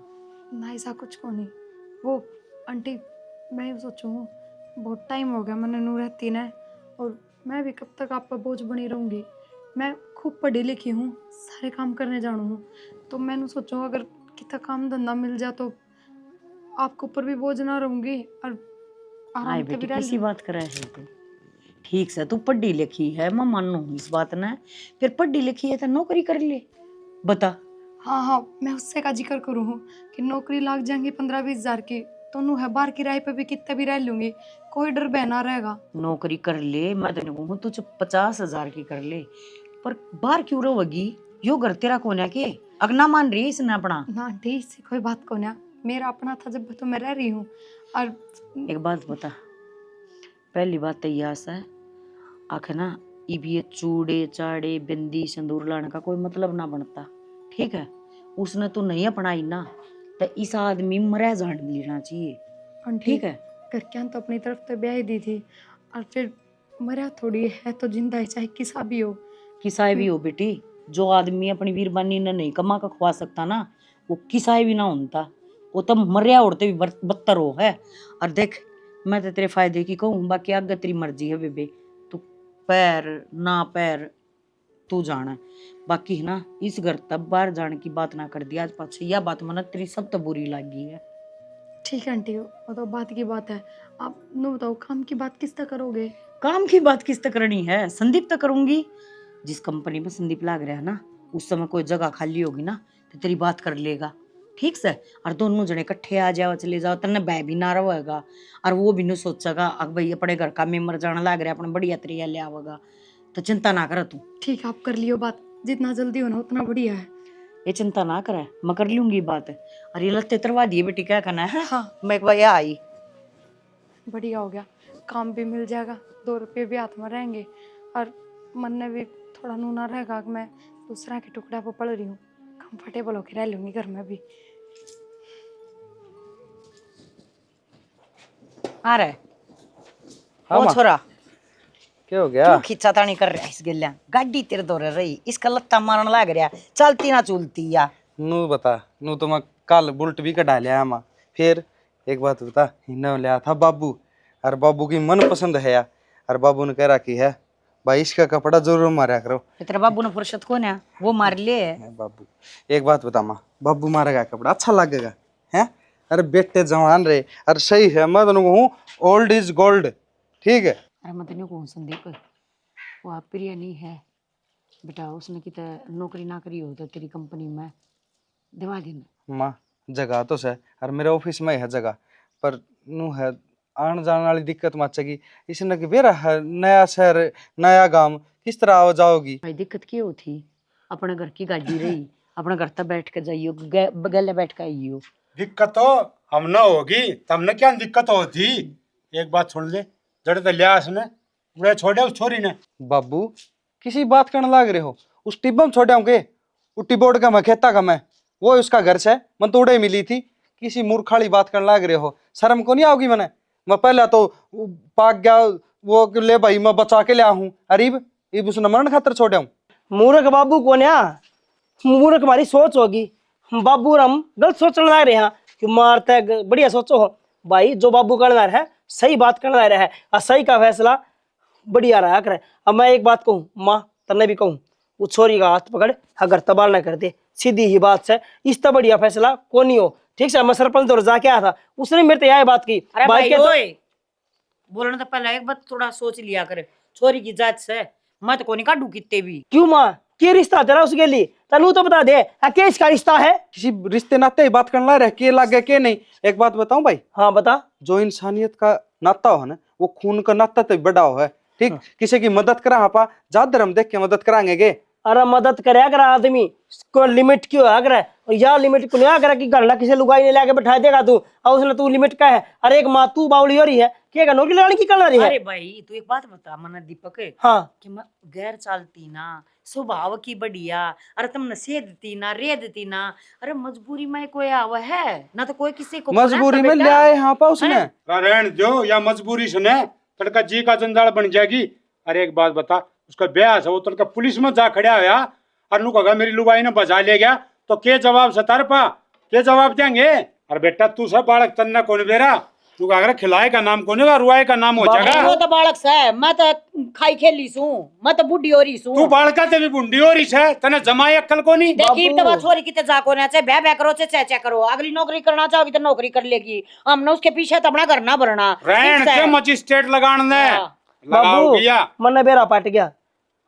ना ऐसा कुछ को नहीं। वो आंटी, मैं ये सोचूँ बहुत टाइम हो गया मैंने नू रहती ना, और मैं भी कब तक आप पर बोझ बनी रहूँगी। मैं खूब पढ़ी लिखी हूँ, सारे काम करने जानू हूँ, तो मैंने सोचूँ अगर कितना काम धंधा मिल जाए तो आपके ऊपर भी बोझ ना रहूँगी और आए आराम से बेटी भी रह किसी लूँ। बात करे है तू, ठीक से तू पढ़ी लिखी है, मैं मानू हूँ इस बात ने। फिर पढ़ी लिखी है तो नौकरी कर ले, बता। हाँ हाँ, मैं उससे का जिक्र करूँ हूँ कि नौकरी लग जाएंगी 15-20 हजार की, तो नू है बार किराए पे भी कितने भी रह लूंगी, कोई डर बहना रहेगा। नौकरी कर ले, मैं तो नहीं कहूँ तू 50,000 की कर ले, पर बाहर क्यों रहोगी? यो घर तेरा कौन है के अगना मान रही है इसने अपना। ना आंटी, इससे कोई बात को ना, मेरा अपना था जब तो मैं रह रही हूँ। और एक बात बता, पहली बात तो यह है आखिर ना इब ये चूड़े चाड़े बिंदी सिंदूर लाने का कोई मतलब ना बनता, ठीक है। उसने तो नहीं अपनाई ना, तो इस आदमी मरा जान लेना चाहिए, आंटी ठीक है। घर क्या तो अपनी तरफ तो ब्याह ही दी थी, और फिर मरा थोड़ी है तो जिंदा है, चाहे किसा भी हो। किसाए भी हो बेटी, जो आदमी अपनी वीरबानी ने नहीं कमा कर खवा सकता ना, वो किसाए भी ना होता, वो तो मरिया उड़ते भी बदतर हो है। और देख मैं तो तेरे फायदे की कहूँ, बाकी आगे तेरी मर्जी है बेबे, तू पैर ना पैर तू जाना। बाकी है ना इस घर तब बाहर जाने की बात ना कर दिया आज पाछे, यह बात मन तेरी सब तो बुरी लगी है। ठीक है आंटी, वो तो बात की बात है। आप नु बताओ काम की बात किस तरह करोगे? काम की बात किस तक करनी है, संदीप तक करूंगी। जिस कंपनी में संदीप लाग रहा है ना, उस समय कोई जगह खाली होगी ना तो तेरी बात कर लेगा, ठीक से। और दोनों जने इकट्ठे आ जाओ चले जाओ, तन्ने बै भी ना रहेगा, और वो भी नहीं सोचेगा अब भाई अपने घर का मेम्बर जाना लाग रहा है, अपने बढ़िया तरीका ले आवेगा, तो चिंता ना कर तू। ठीक है, आप कर लियो बात, जितना जल्दी होना उतना बढ़िया है। ये चिंता ना करे, मैं कर लूंगी बात। और ये लत्ते तरवा दिए बेटी, क्या करना है। हाँ मैं एक बार यहाँ आई, बढ़िया हो गया, काम भी मिल जाएगा, 2 रुपये भी हाथ में रहेंगे, और मन में भी थोड़ा नूना रहेगा कि मैं दूसरा के टुकड़ा पर पड़ रही हूँ, कंफर्टेबल होकर रह लूंगी घर में भी। आ रहे हाँ ओ माँ। छोरा, क्या हो गया? क्यों खींचातानी कर रहा है इस गिल्ला? गाड़ी तेरे दौरे रही, इसका लत्ता मारन लाग रहा, चलती ना चुलती या। नू बता, नू तो मैं कल बुलट भी कटा लिया माँ। फिर एक बात बता, इन्होंने लिया था बाबू, और बाबू की मन पसंद है यार, और बाबू ने कह रखी है भाई इसका कपड़ा जरूर मारा करो। तेरा बाबू ने फुर्सत कौन है, वो मार ले। बाबू एक बात बता माँ, बाबू मारेगा कपड़ा अच्छा लगेगा है? अरे बेटे जवान रे, अरे सही है, मैं तो कहूँ ओल्ड इज गोल्ड, ठीक है। अरे मैं तेने कहूँ संदीप, वो आप प्रिय नहीं है बेटा, उसने कित नौकरी ना करी हो तो तेरी कंपनी में दिवा देना। माँ जगह तो है, और मेरे ऑफिस में है जगह, पर नू है आने जाने वाली दिक्कत मत चगी। इसने कि बेरा है नया शहर नया गांव, किस तरह आओ जाओगी? भाई दिक्कत क्यों थी, अपने घर की गाड़ी रही, अपने घर तक बैठ के जाइयो, गले बैठ के आइयो। दिक्कत तो हम ना होगी, तमने क्या दिक्कत होती। एक बात सुन ले, जड़े तो लिया उसने उड़े छोड़े उस छोरी ने। बाबू किसी बात करने लाग रहे हो, उस टिब्बम छोड़े के उट्टी बोर्ड का मैं खेता का मैं, वो उसका घर से मन तो उड़े मिली थी, किसी मूर्खाली बात करने लाग रहे हो, शर्म को नहीं आओगी? मैंने मैं पहले तो पाक गया वो ले भाई मैं बचा के लिया हूँ, अरीब इब उसने मरण खातर छोड़े हूँ। मूर्ख बाबू कौन है? मूर्ख हमारी सोच होगी, बाबू और हम गलत सोचने लग रहे हैं कि मारता है, बढ़िया सोचो हो भाई, जो बाबू करना है सही बात करना रहा है, और सही का फैसला बढ़िया रहा करे। अब मैं एक बात कहूँ माँ, तन्ने भी कहूँ, वो छोरी का हाथ पकड़ अगर तबाल ना कर दे, सीधी ही बात है, इस तो बढ़िया फैसला कौन ही हो, ठीक है। मैं सरपंच दौर जाके आया था, उसने मेरे तो यह बात की। अरे भाई के ओए, बोलने तो पहले एक बात थोड़ा सोच लिया करे, छोरी की जात से मैं तो कोनी काटू कितने भी। क्यों माँ, क्या रिश्ता तेरा उसके लिए, तनु तो बता दे, क्या इसका रिश्ता है? किसी रिश्ते नाते ही बात करने रह के लग गए के नहीं। एक बात बताऊं भाई, हाँ बता। जो इंसानियत का नाता हो ना, वो खून का नाता तो बड़ा हो है, ठीक। किसी की मदद करा आपा जात धर्म देख के मदद कराएंगे गे। अरे मदद करे अगर आदमी को लिमिट क्यों है, अगर या लिमिट को नहीं करे कि गल्ला किसी लुगाई ने लाके बैठा देगा तू, और उसने तू लिमिट का है। अरे एक माँ तू बावली हो रही है, क्या नौकरी लगाने की कर रही है? अरे भाई तू एक बात बता मन दीपक, हाँ कि मैं गैर चालती ना, स्वभाव की बढ़िया, अरे तुम नसीह देती ना, रे देती ना, अरे मजबूरी में कोई आवा है ना, तो कोई किसी को मजबूरी में ले आए यहाँ पा उसने। रहन दो या मजबूरी से ने तड़का जी का जंजाल बन जाएगी। अरे एक बात बता, उसका ब्याह है वो तड़का पुलिस में जा खड़ा होया और नु कहा मेरी लुगाई ने बजा ले गया, तो के जवाब सतार पा, के जवाब देंगे? अरे बेटा तू सब बालक तन्ना कौन बेरा, तू अगर खिलाए का नाम कौन होगा, रुआए का नाम हो जाएगा। वो तो बालक से मैं तो खाई खेली सू, मैं तो बुढ़ी हो रही सू। तू बालका ते भी बुंडी हो रही है, तने जमाए अक्कल को नहीं। देखी तो बात छोरी किते जा कोने चाहे ब्याह करो चाहे करो, अगली नौकरी करना चाहोगी तो नौकरी कर लेगी, हमने उसके पीछे तो अपना घर ना भरना। रहन के मजिस्ट्रेट लगान दे लगाओ बाबू गया। मन बेरा पाट गया,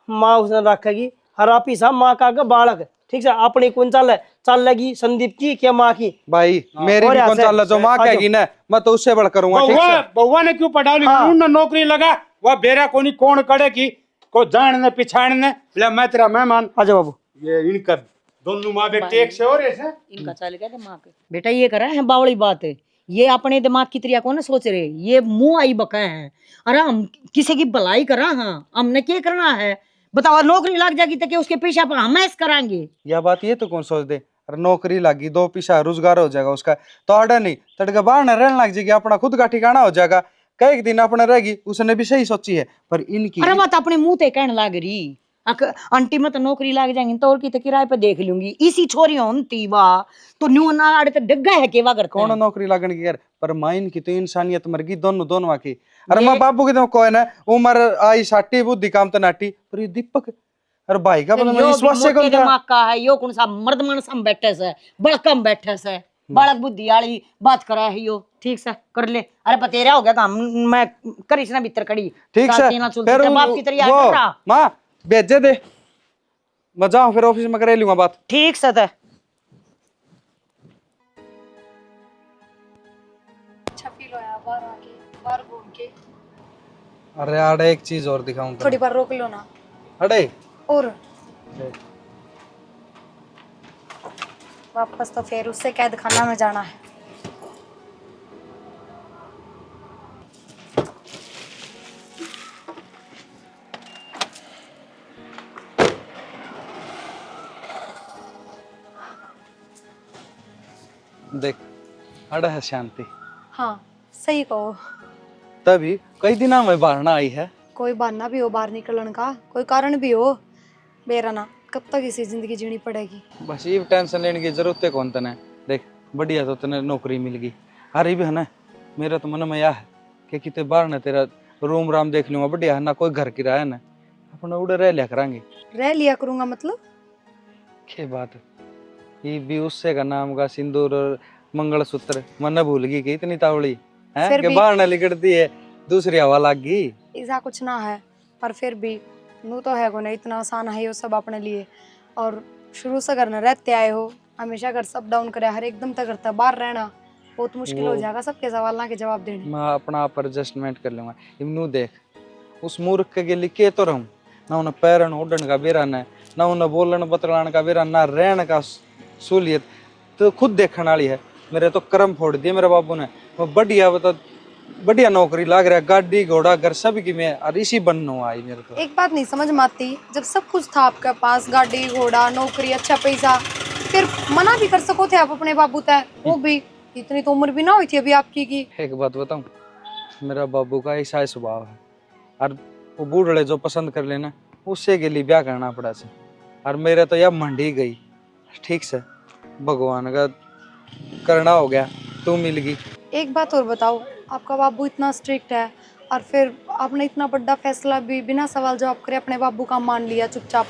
माँ उसने रखेगी हर आप ही सा माँ का बालक, ठीक है। अपनी कौन चल लगी संदीप की क्या माँ की? भाई मेरी भी कौन चाल जो माँ कहेगी ना, मैं तो उससे बढ़ करूंगा, ठीक बउआ है। बउआ ने क्यों पढ़ा ली? उन्होंने नौकरी लगा, वह बेरा कोनी कौन करे की को जानने पिछाड़ने, बोले मैं तेरा मेहमान। आजा बाबू। ये इनका दोनों माँ बेटे एक से हो रहे हैं। इनका चल गया दिमाग। बेटा ये करा है बावड़ी बात है, ये अपने दिमाग की तरिया को ना सोच रहे, ये मुंह आई बका है। अरे हम किसी की भलाई करा, हाँ हमने क्या करना है बताओ? नौकरी लग जाएगी तो क्या उसके पीछे पर हम ऐस कराएंगे? यह बात ये तो कौन सोच दे। अरे नौकरी लगी, दो पैसा रोजगार हो जाएगा उसका, तो आड़ा नहीं तड़का बाहर न रहने लग जाएगी, अपना खुद का ठिकाना हो जाएगा। कई दिन अपने रहेगी, उसने भी सही सोची है। पर इनकी अरे बात अपने मुंह ते कहने लग रही, आंटी में तो नौकरी लग जाएंगी तो और की तो किराए पे देख लूंगी। इसी छोरी होती वाह तो न्यू ना आड़े तो डग्गा है केवा करते कौन हैं। नौकरी लगन की यार, पर माइन की तो इंसानियत मर गई दोनों दोनों की। अरे माँ बाबू की तो कोई ना उम्र आई साटी बुद्धि काम तो नाटी, पर ये दीपक अरे भाई का फिर पता यो नहीं इस भी वक्त से मोटे कौन था। दिमाग का है, यो कौन सा मर्द मानस हम बैठे से बड़कम बैठे से बालक बुद्धि वाली बात करा है यो। ठीक से कर ले। अरे पतेरा हो गया काम, मैं करीस ना भीतर खड़ी ठीक से साथी ना चुलती फिर तो बाप की तरह वो कर रहा। माँ भेजे दे, मैं जाऊँ फिर ऑफिस में करे लूंगा बात। ठीक से तो अच्छा फील होया बाहर आके, बाहर घूम के। अरे आड़े एक चीज और दिखाऊं थोड़ी बार रोक लो ना। अरे और वापस तो फिर उससे कैद खाना में जाना है। देख अड़ा है शांति, हाँ सही कहो। तभी कई दिना में बाहर आई है। कोई बहाना भी हो बाहर निकलने का, कोई कारण भी हो, मेरा ना कब तक इसी जिंदगी जीनी पड़ेगी। बस ये टेंशन लेने की जरूरत है कौन तने। देख बढ़िया तो तने नौकरी मिल गई, अरे भी है ना मेरा तो मन में यह है कि कितने बार ना तेरा रूम राम देख लूंगा, बढ़िया है ना, कोई घर किराया ना, अपना उड़े रह लिया करांगे। रह लिया करूंगा मतलब? क्या बात है, ये भी उससे का नाम का सिंदूर और मंगलसूत्र मन भूल गई कि इतनी तावड़ी है फिर कि भी- बाहर ना लिकड़ती है, दूसरी हवा लग गई। ऐसा कुछ ना है, पर फिर भी नू तो है को नहीं, इतना आसान है ये सब अपने लिए। और शुरू से घर न रहते आए हो, हमेशा घर सब डाउन करे, हर एकदम तक करता बाहर रहना बहुत मुश्किल हो वो- जाएगा, सबके सवाल के जवाब देने। मैं अपना आप एडजस्टमेंट कर लूंगा। इमनू देख उस मूर्ख के लिए के तो रहूं ना, उन्हें पैरन उड़न का बेरा न, ना उन्हें बोलन बतलाने का बेरा, ना रहने का सहूलियत, तो खुद देखने वाली है। मेरे तो कर्म फोड़ दिए मेरे बाबू ने। वो बढ़िया बता, बढ़िया नौकरी लग रहा है, गाड़ी घोड़ा घर सब की मैं, और इसी बननो आई मेरे तो। एक बात नहीं समझ में आती, जब सब कुछ था आपके पास, गाड़ी घोड़ा नौकरी अच्छा पैसा, फिर मना भी कर सको थे आप अपने बाबू तय, वो भी इतनी तो उम्र भी ना हुई थी अभी आपकी की। एक बात बताऊं, मेरा बाबू का ऐसा ही स्वभाव है, और वो बूढ़े जो पसंद कर लेना उससे के लिए ब्याह करना पड़ा से, और मेरे तो यह मंडी गई। ठीक से भगवान का करना हो गया, तू मिल गई। एक बात और बताओ, आपका बाबू इतना स्ट्रिक्ट है और फिर आपने इतना बड़ा फैसला भी बिना सवाल जवाब करे अपने बाबू का मान लिया चुपचाप,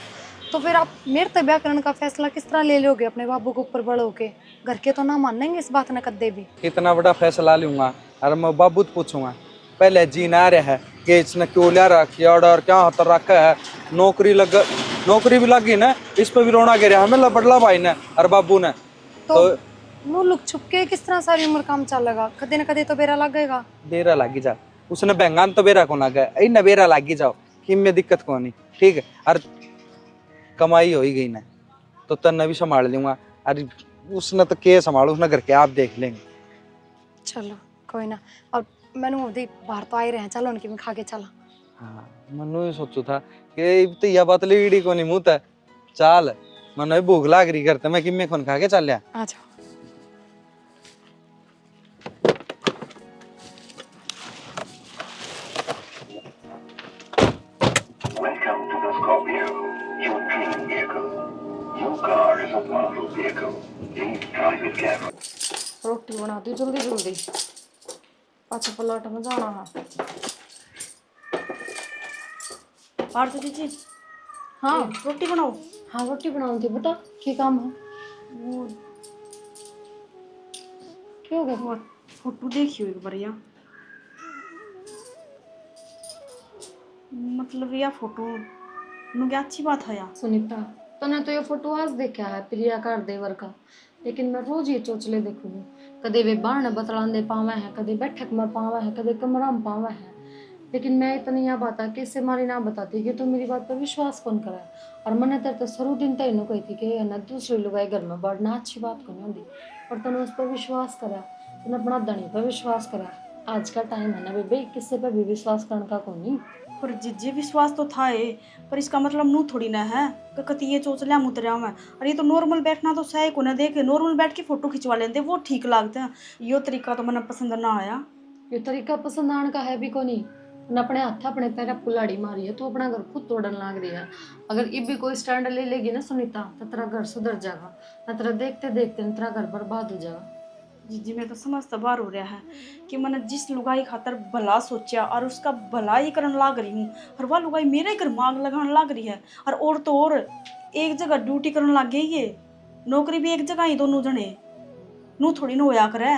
तो फिर आप मेरे तय ब्याह करने का फैसला किस तरह ले लोगे अपने बाबू के ऊपर बड़ होके? घर के तो ना मानेंगे इस बात ने कद्दे भी। इतना बड़ा फैसला लूंगा और मैं बाबू से पूछूंगा पहले जी ना रहा है कि इसने क्यों लिया रखी और क्या हाथ रखा है, नौकरी भी लगी ना, इस पर भी रोना गिरा हमें लपटला भाई ने और बाबू ने। तो वो लुक छुप के किस तरह सारी उम्र काम चलेगा? कदे न कदे तो बेरा लगेगा। बेरा लागी जा, उसने बेंगान तो बेरा को ना गया, इन बेरा लागी जाओ कि में दिक्कत को नहीं। ठीक है, और कमाई हो ही गई ना तो तन्ने भी संभाल लूंगा, और उसने तो के संभालो, उसने घर के आप देख लेंगे। चलो कोई ना, और मैंने वो बाहर तो आए रहे हैं, चलो उनकी में खा के चला। हाँ मनु ही सोचू था कि तो यह बात लीड़ी को नहीं मुँह था, चाल मनु भी भूख लाग रही करते मैं कि मैं खोन खा के चल लिया। आ जाओ। Welcome to the Scorpio, your dream vehicle. Your car is a powerful vehicle. Please drive it carefully. रोटी बना दी जल्दी जल्दी, पाछा पलट में जाना है। आरती दीजिए। हाँ रोटी बनाओ। हाँ रोटी बनाऊँ थी, बता क्या काम है? वो क्या हो गया? वो फोटो देखियो एक बार या, मतलब यह फोटो नु क्या अच्छी बात है या? सुनीता तने तो ये फोटो आज देखा है प्रिया का देवर का, लेकिन मैं रोज ये चोचले देखूंगी, कदे वे बाण बतलान दे पावे है, कदे बैठक में पावे है, कदे कमरा में पावे है, लेकिन मैं इतनी यह बात है कि इससे मारी ना बताती कि तू मेरी बात पर विश्वास कौन करे। और मैंने तेरे तो शुरू दिन तक कही थी कि ना दूसरे लोग घर में बढ़ना अच्छी बात को नहीं होती, और तूने उस पर विश्वास करा। तूने अपना धनी पर विश्वास करा। आज का टाइम है ना बेबे, किसी पे भी विश्वास करने का कोई नहीं। पर जिज्जे विश्वास तो था है, पर इसका मतलब नू थोड़ी ना है कि कति ये सोच लिया मुतरिया में। और ये तो नॉर्मल बैठना तो सही को ना, देखे नॉर्मल बैठ के फोटो खिंचवा लेते वो ठीक लगते हैं। यो तरीका तो मैंने पसंद ना आया। ये तरीका पसंद आने का है भी को नहीं। न अपने हाथ अपने पैर कुल्हाड़ी मारी है, तो अपना घर खुद तोड़न लाग रही है। अगर इब भी कोई स्टैंड ले लेगी ना सुनीता, तो तेरा घर सुधर जाएगा, न तेरा देखते देखते न तेरा घर बर्बाद हो जाएगा। जी मैं तो समझता बार हो रहा है कि मैंने जिस लुगाई खातर भला सोचा और उसका भला ही करने लाग रही हूँ, और वह लुगाई मेरे घर मांग लगाने लाग रही है। और तो और एक जगह ड्यूटी करने लग गई, ये नौकरी भी एक जगह ही दोनों जने, नू थोड़ी ना होया करे।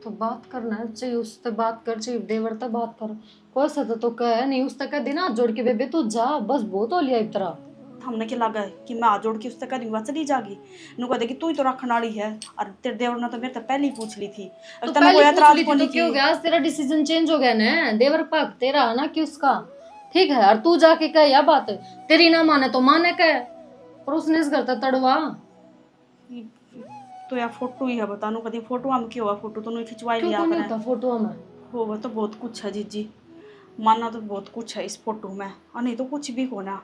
तो बात करना चाहिए, उससे बात कर, चाहिए देवर तक बात कर। कोई सा तो कह नहीं, उस तक कह देना जोड़ के बेबे तू जा, बस बहुत हो लिया इतना। हमने क्या लगा है कि मैं हाथ जोड़ के उससे कह दूंगा चली जागी, नु कह देगी तू ही तो रखने वाली है। और तेरे देवर ने तो मेरे तो पहले ही पूछ ली थी। तो तने कोई एतराज को तो नहीं क्यों की। गया? आज तेरा डिसीजन चेंज हो गया ना, देवर पक तेरा है ना कि उसका, ठीक है। और तू जाके कह या बात तेरी ना माने तो माने कह, और उसने इस घर तक तड़वा। तो यार फोटो ही है, बता नु कदी फोटो हम क्यों हुआ, फोटो तो नहीं खिंचवाई क्यों लिया नहीं करे। होता फोटो में? होगा तो बहुत कुछ है जीजी, मानना तो बहुत कुछ है इस फोटो में, और नहीं तो कुछ भी होना।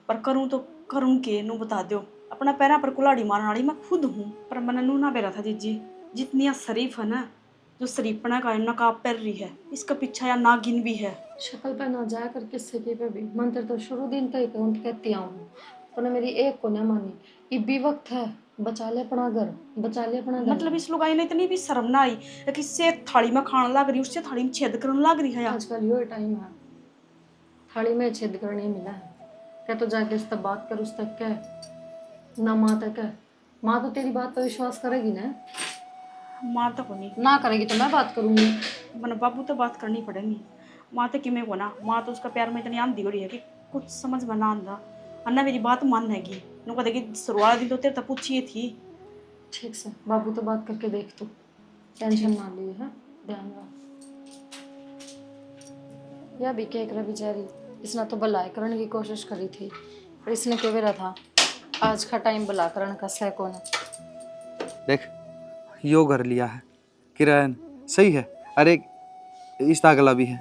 पर करूँ तो करूँ के नू बता दो। अपना पैरा पर कुल्हाड़ी मारने वाली मैं खुद हूँ, पर मैंने नू ना बेरा था जीजी। जितनी शरीफ है ना, जो शरीफपना का नकाब पहन रही है, इसका पीछा या नागिन भी है। शक्ल पे ना जाया कर किससे के पे भी। मन तेरे तो शुरू दिन तक कहती आऊँ, तूने मेरी एक को ना मानी। ये भी वक्त है, बचा ले अपना घर, बचा ले अपना घर। मतलब इस लुगाई ने इतनी भी शर्म ना आई कि इससे थाली में खाने लग रही, उससे थाली में छेद करने लग रही है यार। आजकल यो टाइम है, थाली में छेद करने मिला है। क्या तो जाके इस तक बात कर, उस तक कह ना, माँ तक कह। माँ तो तेरी बात पर विश्वास करेगी ना? माँ तो को नहीं, ना करेगी तो मैं बात करूंगी। मैंने बाबू तो बात करनी पड़ेगी। माँ तो कि मैं को ना, माँ तो उसका प्यार में इतनी आंधी हो रही है कि कुछ समझ में ना आंदा। अन्ना मेरी बात मानेगी, नु कह देगी शुरुआत दिन तो तेरे तक पूछी थी। ठीक से बाबू तो बात करके देख, तू टेंशन ना लिए है, ध्यान रख। या भी केक रहा बेचारी, इसने तो भलाई करने की कोशिश करी थी, पर इसने क्यों बेरा था आज का टाइम भला करने का सह कौन है। देख यो घर लिया है किराया ने, सही है। अरे इस अगला भी है,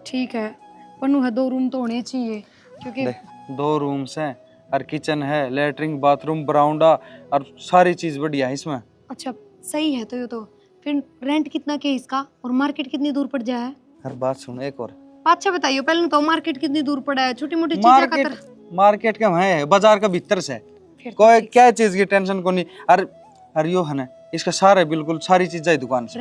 ठीक है, पन्नू है 2 रूम तो होने चाहिए, क्योंकि देख 2 रूम्स हैं और किचन है, लेटरिन बाथरूम बरामदा और सारी चीज बढ़िया है इसमें। अच्छा सही है। तो ये तो फिर रेंट कितना के इसका, और मार्केट कितनी दूर पड़ जाए? हर बात सुन एक और, अच्छा बताइए पहले तो, मार्केट कितनी दूर पड़ा है? छोटी मोटी चीजें मार्केट मार्केट का है, बाजार का भीतर से, कोई क्या चीज की टेंशन को नहीं। और यो है ना, इसका सारा बिल्कुल सारी चीजें है दुकान से।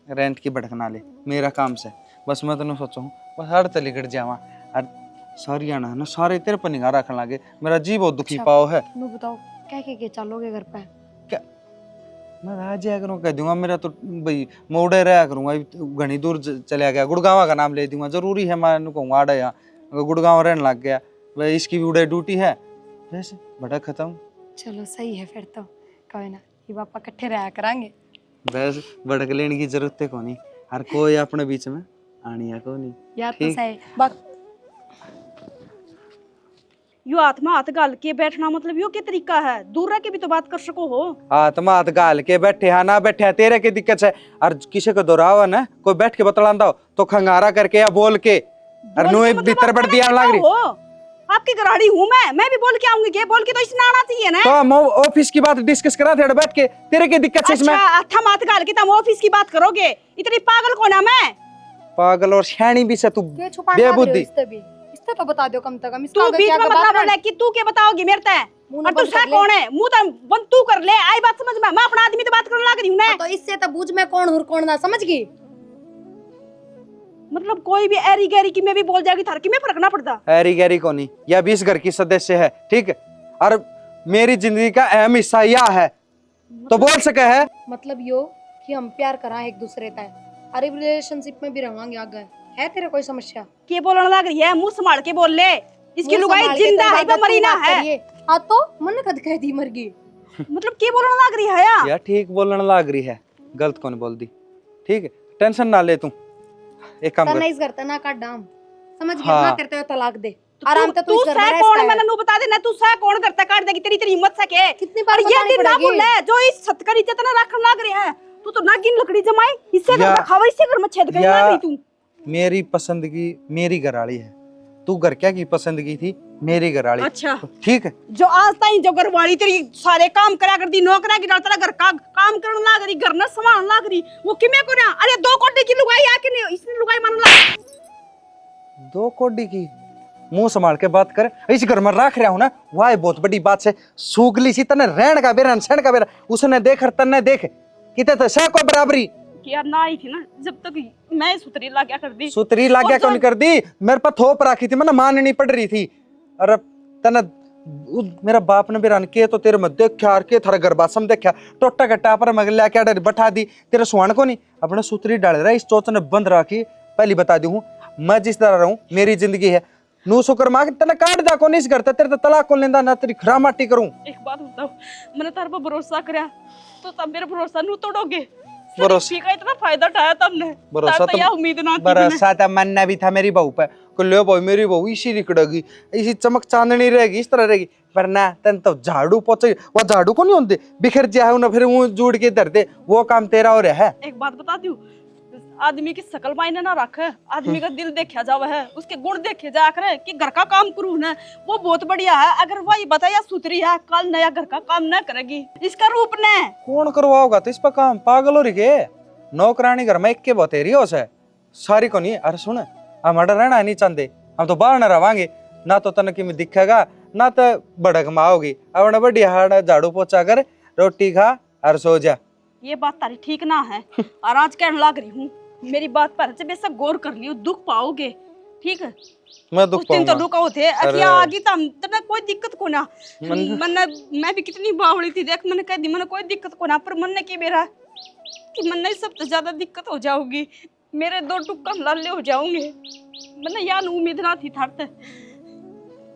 रेंट की भड़कना ले मेरा काम से, बस मैं तो सोचा हूँ बस हर तली कट जावा। और सारी आना है ना, सारे तेरे पर निगाह रखने लगे, मेरा जी बहुत दुखी पाओ है। नो बताओ क्या के चलोगे घर पे? क्या मैं आ जाया करूँ, कह दूंगा मेरा तो भाई मोड़े रहा करूंगा, घनी दूर चला गया, गुड़गांव का नाम ले दूंगा, जरूरी है मैं कहूँगा आड़ा यहाँ गुड़गांव रहने लग गया, भाई इसकी भी उड़े ड्यूटी है, वैसे भटक खत्म। चलो सही है फिर तो, कोई ना, ये पापा इकट्ठे रहा करांगे। बस भटक लेने की जरूरत है कोनी, हर कोई अपने बीच में आनी है कोनी यार तो ठीक। सही बात। यो हाथ में हाथ गाल के बैठना मतलब यो क्या तरीका है? दूर रह के भी तो बात कर सको हो। आत्मा हाथ गाल के बैठे है ना बैठे है, तेरे की दिक्कत है। और किसी को दोहरावा ना, कोई बैठ के बतलांदा हो तो खंगारा करके या बोल के, और नु भीतर बढ़ दिया लग रही हो। आपकी गराड़ी हूँ मैं भी बोल के आऊंगी, के बोल के तो इसने आना चाहिए ना। तो हम ऑफिस की बात डिस्कस करा थे बैठ के, तेरे की दिक्कत है इसमें। अच्छा अच्छा मात गाल के तुम ऑफिस की बात करोगे? इतनी पागल कौन है मैं? पागल और शैनी भी से तू बेबुद्धि। इससे तो बता दो कम से कम। तू बीच में बता बोले कि तू क्या बताओगी मेरे ते? और तू सा कौन है? मुंह तो बंद तू कर ले, आई बात समझ में। मैं अपना आदमी तो बात करने लग रही हूं ना। तो इससे तो बूझ में कौन हुर कौन ना, समझ गई? मतलब कोई भी एरी गैरी की मैं भी बोल जाएगी, थार की में फर्क ना पड़ता। एरी गैरी को नहीं, या 20 घर की सदस्य है ठीक है, और मेरी जिंदगी का अहम हिस्सा यह है तो बोल सके है। मतलब यो कि हम प्यार करा एक दूसरे तय, अरे रिलेशनशिप में भी रहेंगे आगे। है तेरे कोई समस्या? के बोलने लग रही है? मुंह संभाल के बोल ले। इसकी लुगाई जिंदा है तो मरी ना है। हां तो मन कद कह दी मर गई। मतलब के बोलने लग रही है या ठीक बोलने लग रही है, गलत कौन बोल दी, ठीक है टेंशन ना ले तू। एक काम कर, नहीं करता ना का डाम, समझ गया? हाँ। ना करते हो तलाक दे। आराम से तू इस घर में रह कौन सकता है। मैंने नु बता देना, तू सह कौन करता काट देगी, तेरी तेरी हिम्मत सके कितनी बार और ये बतानी दिन ना पड़ेगी? भूल ले जो इस छत का इज्जत ना रखने लग रहे हैं। तू तो नागिन लकड़ी जमाई, इससे घर या- में खावा, इससे घर में छेद करना या- नहीं तू। मेरी पसंदगी मेरी घरवाली है, तू घर क्या की पसंदगी थी, मेरी घरवाली। अच्छा ठीक है, जो आज ताई जो घरवाली तेरी सारे काम करा करती, नौकरा की डाल तेरा घर का काम करने लाग रही, घर ना संभालने लाग रही, वो किमे को ना। अरे 2 कोटी की लुगाई आके नहीं, इसने लुगाई मान ला। 2 कौड़ी की मुंह संभाल के बात कर। इस घर में रख रहा हूं ना, वह बहुत बड़ी बात है। सूगली सी तने रहन का बेरा सहन का बेरा, उसने देख तने देख किते तो सह को बराबरी। यार ना आई थी ना जब तक मैं सुतरी ला क्या कर दी। सुतरी लाग्या और जो- कौन कर दी, मेरे पर थोप रखी थी, मैंने माननी पड़ रही थी। अरे तने मेरा बाप ने बेरान के तो तेरे में देखा के थारा घर बासम देखा, टोटा कट्टा पर मगल्या क्या डर बैठा दी, तेरे सुहान को नहीं अपने सुतरी डाल रहा है। इस चोच ने बंद रखी, पहली बता दी हूँ, मैं जिस तरह रहूं मेरी जिंदगी है। नू शुक्र मांग तने काट दा कौन इस घर ते, तेरे तो तलाक कौन लेंदा ना, तेरी खरा माटी करूं। एक बात बताओ, मैंने तार पर भरोसा करया तो तब मेरा भरोसा नू तोड़ोगे। भरोसा- शरीफी का इतना फायदा उठाया तुमने, भरोसा तार तो तो- यह उम्मीद ना थी मैंने। भरोसा तो मनना भी था मेरी बहू पे, को लो भाई मेरी बहू इसी रिकड़ेगी, इसी चमक चांदनी रहेगी, इस तरह रहेगी। पर ना तन तो झाड़ू पोछे, वो झाड़ू को नहीं होते बिखर जाए उन्हें, फिर वो जोड़ के धर दे, वो काम तेरा हो रहा है। एक बात बता दूं, आदमी की शकल मायने ना रखे, आदमी का दिल देखा जावा है, उसके गुण देखे जा करे कि घर का काम करूँ ना, वो बहुत बढ़िया है। अगर वही बताया सुतरी है, कल नया घर का काम न करेगी, इसका रूप ने कौन करवाओगा तो इस पर काम, पागल हो रही के नौकरानी घर में एक के बतेरी हो से सारी को नहीं। अरे सुन, हम अड़ा रहना नहीं चाहते, हम तो बाहर न रवांगे ना, तो तन की में दिखेगा ना तो बड़क माओगी। अपना बढ़िया हाड़ झाड़ू पोछा कर, रोटी खा और सो जा। ये बात तारी ठीक ना है और आज कहने लग रही हूँ, मेरी बात पर जब ऐसा गौर कर लियो दुख पाओगे, ठीक है? मैं दुख उस दिन तो पाऊंगा। रुका होते अतिया आगे तम तने कोई दिक्कत को ना। मैं भी कितनी बावड़ी थी, देख मैंने कह दी मैंने कोई दिक्कत को ना, पर मन ने की मेरा कि मन नहीं सबसे ज्यादा दिक्कत हो जाओगी, मेरे 2 टुक्का लाले हो जाओगे। मैंने यार उम्मीद ना थी थारते।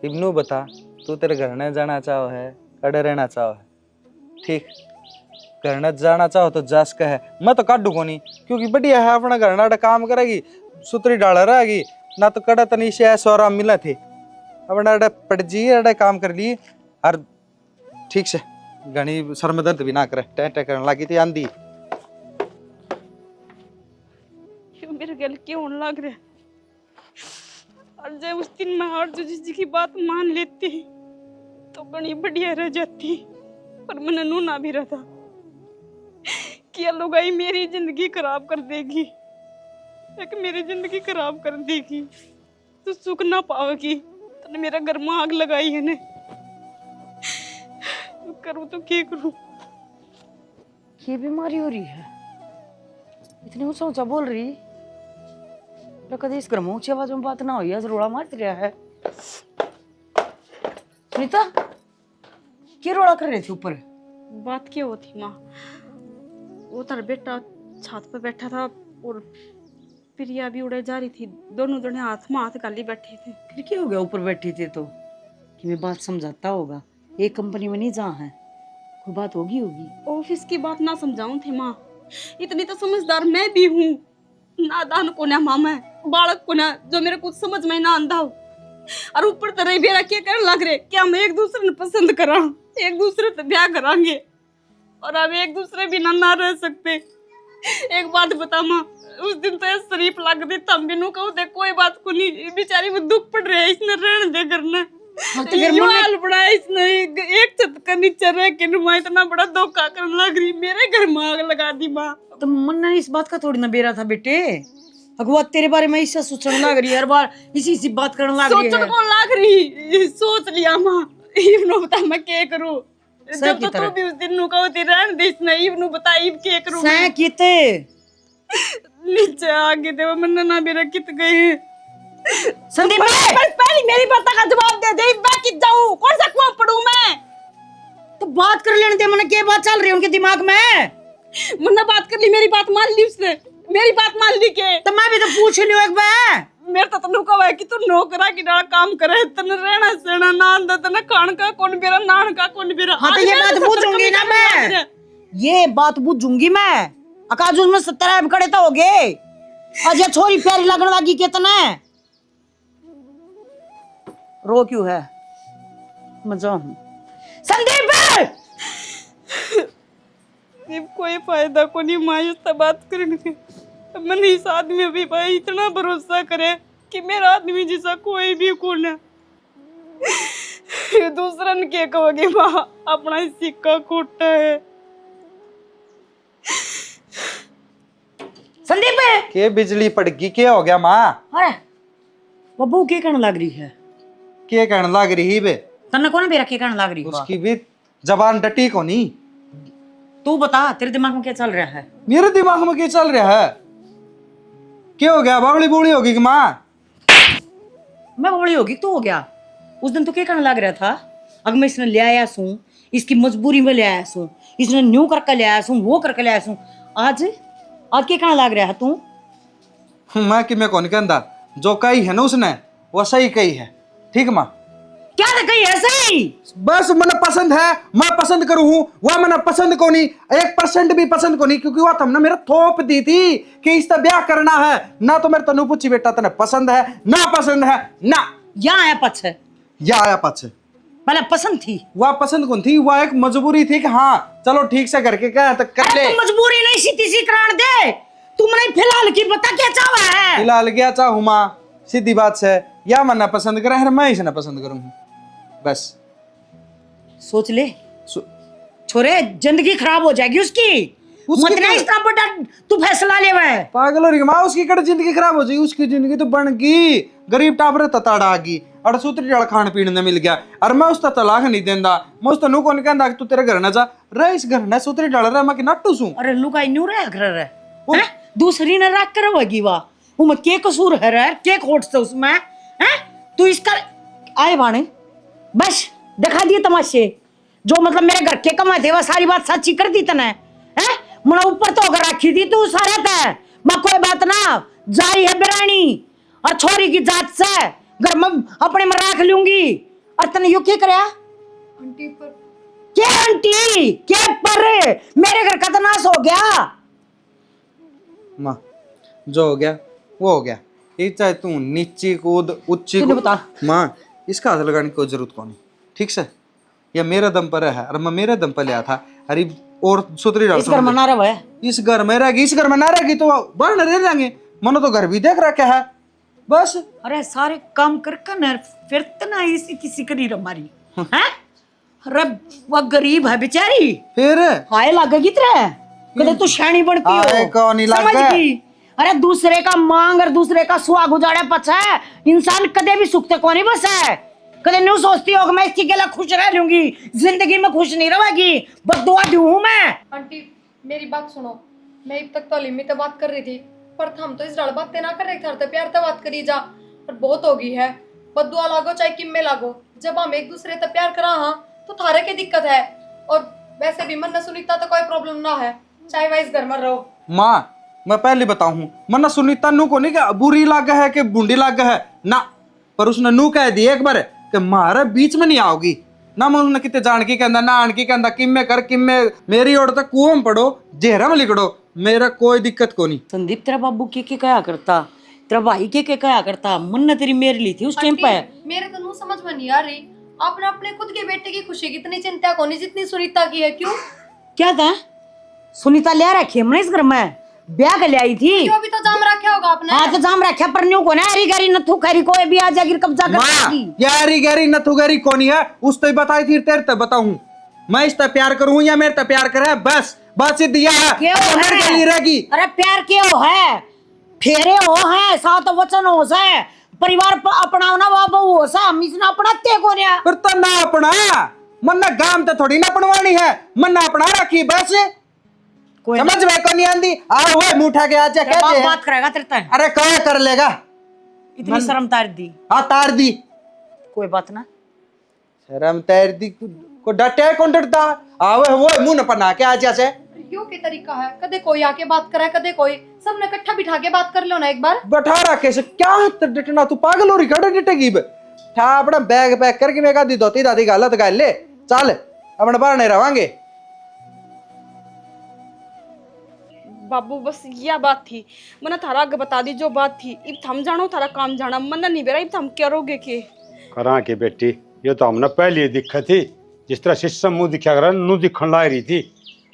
इब्नू बता, तू तेरे घर न जाना चाहो है, कड़े रहना चाहो है? ठीक, घर न जाना चाहो तो जास का है, मैं तो काटू को नहीं, क्योंकि बढ़िया है अपना घर ना काम करेगी, सुतरी डाल रहेगी ना, तो कड़ा तनी से ऐसा आराम मिला थे, अपना अड़ा पड़ जी अड़ा काम कर लिए और ठीक से घनी सर में दर्द भी ना करे, टह टह करने लगी थी आंधी। क्यों मेरे गल क्यों होने लग रहा है? और जब उस दिन मैं अर्जुन जी की बात मान लेती तो बड़ी बढ़िया रह जाती, पर मैंने नू ना भी रहा कि ये लुगाई मेरी जिंदगी खराब कर देगी, एक मेरी जिंदगी खराब कर देगी, तो सुख ना पाओगी। तूने मेरा घर में आग लगाई है ने, करूँ तो क्या करूँ? ये बीमारी हो रही है, इतनी ऊंचा ऊंचा बोल रही, कभी इस घर में ऊंची आवाज में बात ना हुई, आज रोड़ा मार रहा है। सुनीता क्या रोड़ा कर रहे थे ऊपर? बात क्या होती माँ, वो तारा बेटा छत पे बैठा था और प्रिया भी उड़े जा रही थी, दोनों जने हाथ में हाथ गाली बैठे थे। फिर क्या हो गया, ऊपर बैठी थी तो कि मैं बात समझाता होगा, एक कंपनी में नहीं जा है, कोई बात होगी होगी। ऑफिस की बात ना समझाऊं थे माँ, इतनी तो समझदार मैं भी हूँ, नादान को ना मामा बालक को ना, जो मेरे कुछ समझ में ना आंदा हो। और ऊपर तरह भी रखे करने लग रहे कि हम एक दूसरे ने पसंद करा, एक दूसरे से ब्याह करांगे और अब एक दूसरे बिना ना रह सकते। एक बात बता माँ, उस दिन तो ये शरीफ लग दी, तम बिनू कहूँ दे कोई बात को नहीं, बेचारी में दुख पड़ रहा है, इसने रहने दे करना यूं हाल बड़ा इसने एक छत का नीचे रह के नुमा इतना बड़ा धोखा करने लग रही, मेरे घर में आग लगा दी माँ। तो मन ने इस बात का थोड़ी ना बेरा था बेटे, अगवा तेरे बारे में इससे सोचने लग रही है, हर बार इसी बात करने लग रही सोचने है। को लग रही, सोच लिया माँ, इवनो बता मैं क्या करूँ, जब तो तू भी उस दिन नु कहती रहने दे, इसने इवनो बता इव क्या करूँ सह कीते नीचे आगे दे मन ना मेरा कित गए। संदीप पहले मेरी बात का जवाब दे दे, मैं कित जाऊँ, कौन सा कुआं पढ़ूं मैं? तो बात कर लेने दे, मन क्या बात चल रही है उनके दिमाग में? मुन्ना बात कर ली, मेरी बात मान ली उसने, मेरी बात मान ली के तो मैं भी तो पूछ लियो एक बार। मेरे तो तनु का है कि तू नौकरा की डाल काम करे, तने रहना सेना ना अंदा, तने खान का कौन बेरा, नान का कौन बेरा। हाँ तो ये बात पूछूंगी ना मैं, ये बात पूछूंगी मैं, अकाज उसमें 70 ऐप खड़े तो हो गए, अजय छोरी प्यारी लगने लगी कितना रो क्यों है? मजा हूं। संदीप! ये कोई फायदा को नहीं मायूस से बात करने। मैंने इस आदमी अभी भाई इतना भरोसा करे कि मेरा आदमी जैसा कोई भी कौन है। दूसरा ने क्या कहोगे माँ, अपना ही सिक्का खोटा है। संदीप! के बिजली पड़गी, क्या हो गया माँ? अरे बब्बू के कहने लग रही है? के कहने लग रही बे? तन्ने कौन बेरा के कहने लग रही है? उसकी भी जबान डटी को नहीं। तू बता, तेरे दिमाग में क्या चल रहा है? मेरे दिमाग में क्या चल रहा है? क्या हो गया? बावली बूढ़ी होगी कि माँ? मैं बड़ी होगी तू हो गया? उस दिन तो क्या कहने लग रहा था? अगर मैं इसने ले आया सूं, इसकी मजबूरी में ले आया सूं, इसने न्यू करके ले आया सूं, वो करके ले आया सूं, आज आज क्या कहने लग रहा है तू? मैं कि मैं कौन कहता, जो कही है ना उसने वो सही कही है। ठीक माँ? क्या था कही ऐसे ही? बस मैंने पसंद है, मैं पसंद करूँ हूँ, वह मैंने पसंद को नहीं, 1% भी पसंद को नहीं, क्योंकि वह तुमने मेरा थोप दी थी कि इसका ब्याह करना है ना। तो मेरे तनु पूछी बेटा तने पसंद है ना पसंद है ना? यहाँ आया पछ, या आया पछ। पहले पसंद थी। वह पसंद कौन थी? वह एक मजबूरी थी कि हाँ चलो ठीक से करके क्या तो कर ले। तू मजबूरी नहीं सीधी सी करान दे, तुमने फिलहाल की बता क्या चाहा है? फिलहाल क्या चाहूँ माँ, सीधी बात से, या मना पसंद करे है मैं इसे पसंद करूँ बस। सोच ले छोरे, जिंदगी खराब हो जाएगी उसकी। मत ना इतना बड़ा तू फैसला ले। वह पागल हो रही माँ, उसकी कड़ जिंदगी खराब हो जाएगी? उसकी जिंदगी तो बन गई, गरीब टाबर तताड़ा आ गई, अड़सूत्री जड़ खान पीने ने मिल गया। और मैं उसका तलाक नहीं देंदा, मैं उस तनु कौन कहता तू तेरे घर ना जा रह, इस घर ने सूत्री डाल रहा मैं कि नट्टू सू। अरे लुगाई न्यू रहा घर रहा दूसरी ने रख कर होगी वाह, वो मत के कसूर है रे, के खोट से उसमें हैं? तू इसका आए बाणे बस दिखा दिए तमाशे, जो मतलब मेरे घर के कमाए थे वह सारी बात सच्ची कर दी तने हैं? मुना ऊपर तो होकर रखी थी तू सारे ते, मैं कोई बात ना जारी है बिरानी और छोरी की जात से घर में अपने में रख लूंगी। और तने यो क्या करया? आंटी पर क्या आंटी के पर? मेरे घर का तो नाश हो गया। माँ जो हो गया वो हो गया, ये चाहे तू नीची कूद ऊंची तूने कूद, बता। माँ इसका हाथ लगाने की कोई जरूरत कौन है। ठीक से या मेरा दम पर है, और मैं मेरे दम पर लिया था। अरे और सूत्री डाल इस घर में ना रहो है, इस घर में रहेगी, इस घर में ना रहेगी तो बाहर न रह जाएंगे। मनो तो घर भी देख रखा है बस। अरे सारे काम कर कर न फिर तो ना इसी किसी करी हमारी हैं? अरे वो गरीब है बेचारी, फिर हाय लागेगी तेरे कदे तू शानी बनती हो? हाय कौन नहीं समझ लागे? गई? अरे दूसरे का मांग और दूसरे का सुहाग उजाड़े पछ है, इंसान कदे भी सुख तक नहीं बस है। कदे न्यू सोचती हो कि मैं इसकी गला खुश रह लूंगी, जिंदगी में खुश नहीं रहेगी, बददुआ दूं मैं। आंटी मेरी बात सुनो, मैं अब तक तो लिमिट तो बात कर रही थी, पर हम तो इस डर बातें ना कर रहे थे, प्यार तो बात करी जा, पर बहुत होगी है। बदुआ लागो चाहे किम्मे लागो, जब हम एक दूसरे से प्यार करा हाँ तो थारे की दिक्कत है। और वैसे भी मन न सुनीता तो कोई प्रॉब्लम ना है, चाहे वह इस घर में रहो। माँ मैं पहले बताऊं, मन्ना सुनीता नू को नहीं क्या बुरी लाग है कि बूंदी लाग है ना, पर उसने नू कह दिया एक बार कि मारे बीच में नहीं आओगी ना। मैं उन्हें कितने जान की कहता ना आन की कहता किम्मे कर किम्मे, मेरी ओर तक कुआं में पड़ो जेहरा में लिखड़ो, मेरा कोई दिक्कत को नहीं। संदीप तेरा बाबू के कहा करता, तेरा भाई के कहा करता, मन ने तेरी मेरे ली थी उस टाइम पे। मेरे तो नू समझ में नहीं आ रही, आपने अपने खुद के बेटे की खुशी की इतनी चिंता को नहीं जितनी सुनीता की है। क्यों? क्या था? सुनीता ले रखी हमने इस घर में, ब्याह के ले आई थी। क्यों अभी तो जाम रखा होगा आपने? हाँ तो जाम रखा पर न्यू को ना हरी गरी नथु खरी कोई भी आ जाकर कब्जा कर माँ लेगी। यारी गैरी नथु गैरी कौन है? उस तो बताई थी तेरे तो बताऊं, मैं इस तो प्यार करूं या मेरे तो प्यार करे बस बात सीधी है। क्यों मेरे है? के लिए रहेगी। अरे प्यार क्यों है? फेरे हो है, सात वचन हो से, परिवार अपना ना बाबू हो सा, हम इसने अपनाते को नहीं। पर तो ना अपना मन्ना गाम तो थोड़ी ना बनवानी है, मन्ना अपना रखी बस। समझ में को नहीं आंदी आओ वो मुठा के आजा कहते हैं। बात करेगा तेरे तक? अरे क्या कर लेगा? इतनी शर्म तार दी? हाँ तार दी। कोई बात ना, शर्म तार दी को डटे कौन डरता? आवे वो मुंह न पना के आजा से। यो के तरीका है, कदे कोई आके बात करे कदे कोई, सबने इकट्ठा बिठा के बात कर लो ना एक बार। बैठा रखे से क्या डटना? तू पागल हो रही खड़े डटेगी ठा अपना बैग पैक करके मैं दी धोती दादी गलत गाल ले चल अपने बाहर नहीं रवांगे। बाबू बस यह बात थी, मैंने थारा आगे बता दी जो बात थी। इब थम जानो थारा काम जाना, मन नहीं बेरा इब थम करोगे के? करा के बेटी, ये तो हमने पहले ही दिखा थी, जिस तरह सिस्टम मुंह दिखा कर नू दिखण ला रही थी,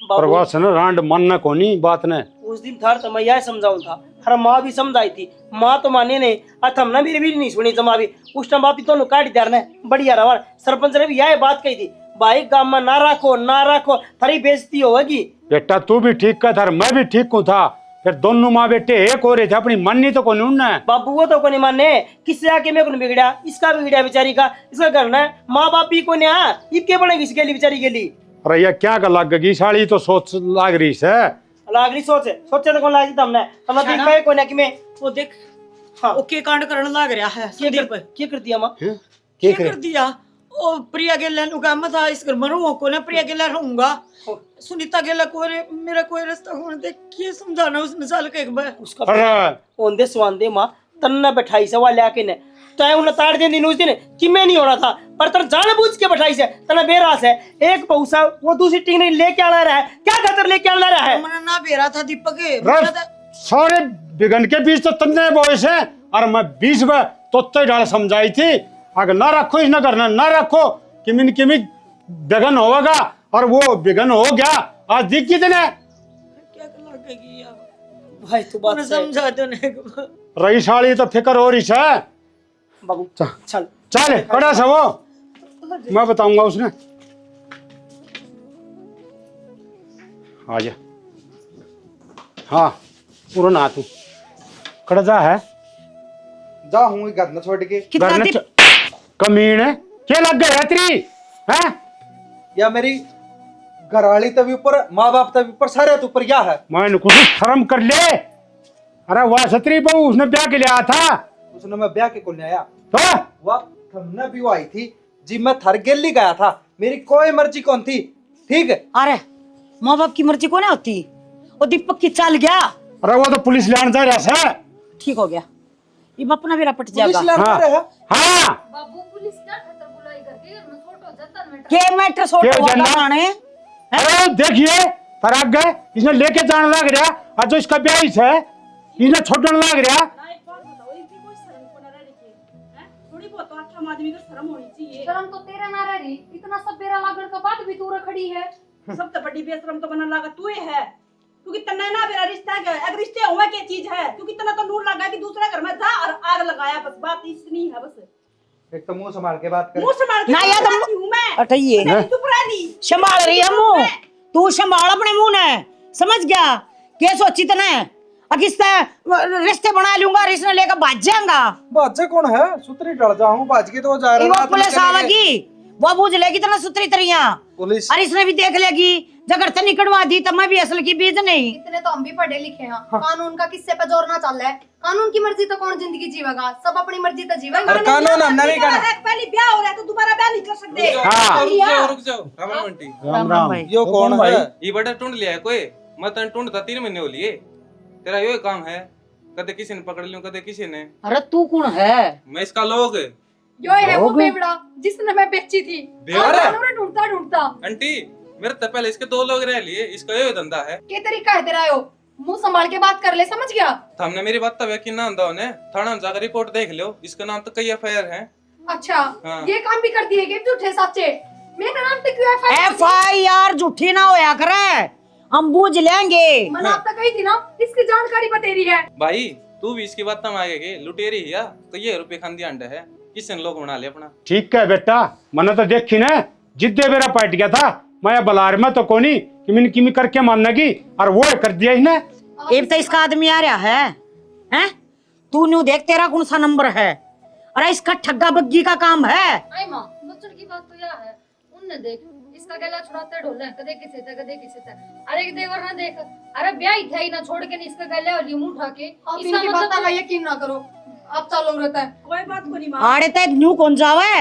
पर बाबू बस न रांड मन को नहीं बात ने। उस दिन था तो मैं यह समझाऊं था, हर माँ भी समझाई थी, माँ तो माने नहीं, आज हमने मेरी भी नहीं सुनी जमा भी। उस टाइम बापी तो काट दिया ने बढ़िया रहा। सरपंच ने भी यह बात कही थी, भाई गांव में ना रखो थारी बेइज्जती होगी। बेटा तू भी ठीक का था, मैं भी ठीक हूँ था, फिर दोनों माँ बेटे एक हो रहे थे, अपनी मन्नी तो कौन उड़ना है। बाबू वो तो को नहीं माने, किससे आके मेरे को बिगड़ा, इसका बिगड़ा बेचारी का, इसका करना है माँ बाप ही को नहीं इतने बड़े इसके लिए बेचारी के लिए। अरे ये क्या कर लग गई साड़ी तो सोच लाग रही है। लागरी सोचे तो कौन लागी हमने देख पाए कोई ना कि मैं वो देख हाँ ओके कांड करने लग रहा है संदीप। क्या कर दिया माँ? क्या कर दिया? ओ प्रिया गेला नु काम था इस घर मरो को ना प्रिया गेला रहूंगा, सुनीता गेला को मेरा कोई रास्ता होने दे, क्या समझाना उस मिसाल के एक बार उसका अरे ओंदे स्वांदे माँ तन्ना बैठाई से वाले आके ने तय उन ताड़ दे दिन उस दिन कि मैं नहीं होना था, पर तर जानबूझ के बैठाई से तना बेरास है। एक पौसा वो दूसरी टीम ने लेके आना रहा है, क्या खातर लेके आना रहा है? मना ना बेरा था दीपक सारे बिगन के बीच तो तन्ने बॉयस है, और मैं 20 बार तो डाल समझाई थी, अगर ना रखो इस नगर ना रखो किमिन बिगन होगा, और वो बिगन हो गया। आज दिख कितने क्या लगेगी यार भाई तू बात समझा दो ने रही साड़ी तो फिक्र हो रही है। बाबू चल चल बड़ा सा वो मैं बताऊंगा उसने। आ जा, हाँ पूरा ना तू कड़ा जा है जा हूँ घर न छोड़ के। घर ने कमीन है क्या लग गया तेरी है? या मेरी घरवाली तभी ऊपर, माँ बाप तभी ऊपर, सारे तो ऊपर क्या है? मैंने कुछ शर्म कर ले। अरे वह सत्री बहू उसने ब्याह के लिए आया था, उसने मैं ब्याह के को नहीं आया, तो वह हमने भी वो आई थी जी, मैं थर गेली गया था, मेरी कोई मर्जी कौन थी, ठीक है? अरे माँ बाप की मर्जी को ना होती, वो दीपक की चाल गया, अरे वो तो पुलिस लाने जा रहा है। ठीक हो गया, ये अपना भी रपट पुलिस जाएगा। लड़ता रहा। हाँ बाबू पुलिस क्या खतर बुलाई करके घर में छोटो जतन में के मैटर सोट क्या हुआ जानना? गाने अरे देखिए फराक गए, इसने लेके जाने लग रहा, और जो इसका ब्याह है इसने छोड़ने लग रहा। एक बात बताओ, इनकी कोई शर्म को ना रहने की हैं? थोड़ी बहुत तो अच्छा आदमी को शर्म होनी चाहिए। शर्म तो तेरा ना रही, इतना सब बेरा लागड़ का बात भी तू रखड़ी है। सब तो बड़ी बेशरम तो बना लगा तू ही है, क्योंकि तना ना मेरा रिश्ता है, अगर रिश्ते हुआ क्या चीज है, क्योंकि तना तो नूर लगा कि दूसरा घर में जा और आग लगाया, बस बात इतनी है। बस एक तो मुंह संभाल के बात कर। मुंह संभाल के ना यार तुम- बात हूं मैं, अटैये मैं चुप रही संभाल रही है मुंह, तू संभाल अपने मुंह ने, समझ गया? क्या सोची तने अकिस्ता रिश्ते बना लूंगा, रिश्ते लेकर भाग जाऊंगा, बाजे कौन है? सुतरी डल जाऊं, बाज के तो जा रहा वो पुलिस आवेगी, वो बूझ लेगी तना सुतरी तरिया, पुलिस। और इसने भी देख लेगी, जगह से निकलवा दी तब मैं भी असल की बीज नहीं। इतने तो हम भी पढ़े लिखे हैं, कानून का किससे पे जोर ना चल रहा है। कानून की मर्जी तो कौन जिंदगी जीवेगा, सब अपनी मर्जी तो जीवेंगे। और कानून हमने नहीं करना। पहले ब्याह हो रहा है तो दोबारा ब्याह नहीं कर सकते। हाँ रुक जाओ राम बंटी, राम राम। यो कौन है? ये बड़ा ढूंढ लिया है कोई, मैं तन ढूंढता 3 महीने हो लिए, तेरा यो काम है, कदे किसी ने पकड़ लियो कदे किसी ने। अरे तू कौन है? मैं इसका लोग यो है वो बेवड़ा जिसने मैं बेची थी, बेवड़ा? ढूंढता ढूंढता आंटी मेरे तो पहले इसके 2 लोग रह लिए, इसका यो धंधा है। के तरीका है तेरा यो, मुंह संभाल के बात कर ले, समझ गया? हमने मेरी बात तब यकीन ना होता उन्हें, थाना में जाकर रिपोर्ट देख लो, इसका नाम तो कई एफआईआर है। अच्छा हाँ। ये काम भी करती है कि झूठे सच्चे? मेरे नाम पे क्यों FIR झूठी ना होया करे, हम बूझ लेंगे। मैंने आप तक कही थी ना, इसकी जानकारी बतेरी है। भाई तू भी इसकी बात तम आगे के लुटेरी है या कई रुपए खांदी अंडा है, किसने लोग बना लिया अपना। ठीक है बेटा, मैंने तो देखी ना जिद्दे मेरा पाट गया था, मैं बलार में तो कोनी किमिन किमी करके मानने की, और वो कर दिया इसने। एक तो इसका आदमी आ रहा है, हैं? तू न्यू देख तेरा कौन सा नंबर है? अरे इसका ठग्गा बग्गी का काम है। आई माँ बच्चन की बात तो यह है, उनने देख इसका गला छुड़ाते ढोले कदे किसी से कदे किसी से। अरे देवर ना देख, अरे ब्याह ही था ही ना, छोड़ के नहीं इसका गले वाली मुंह उठा के। इसका मतलब का यकीन ना करो, आप चालू रहता है। कोई बात को नहीं मां, आड़े ते न्यू कौन जावे?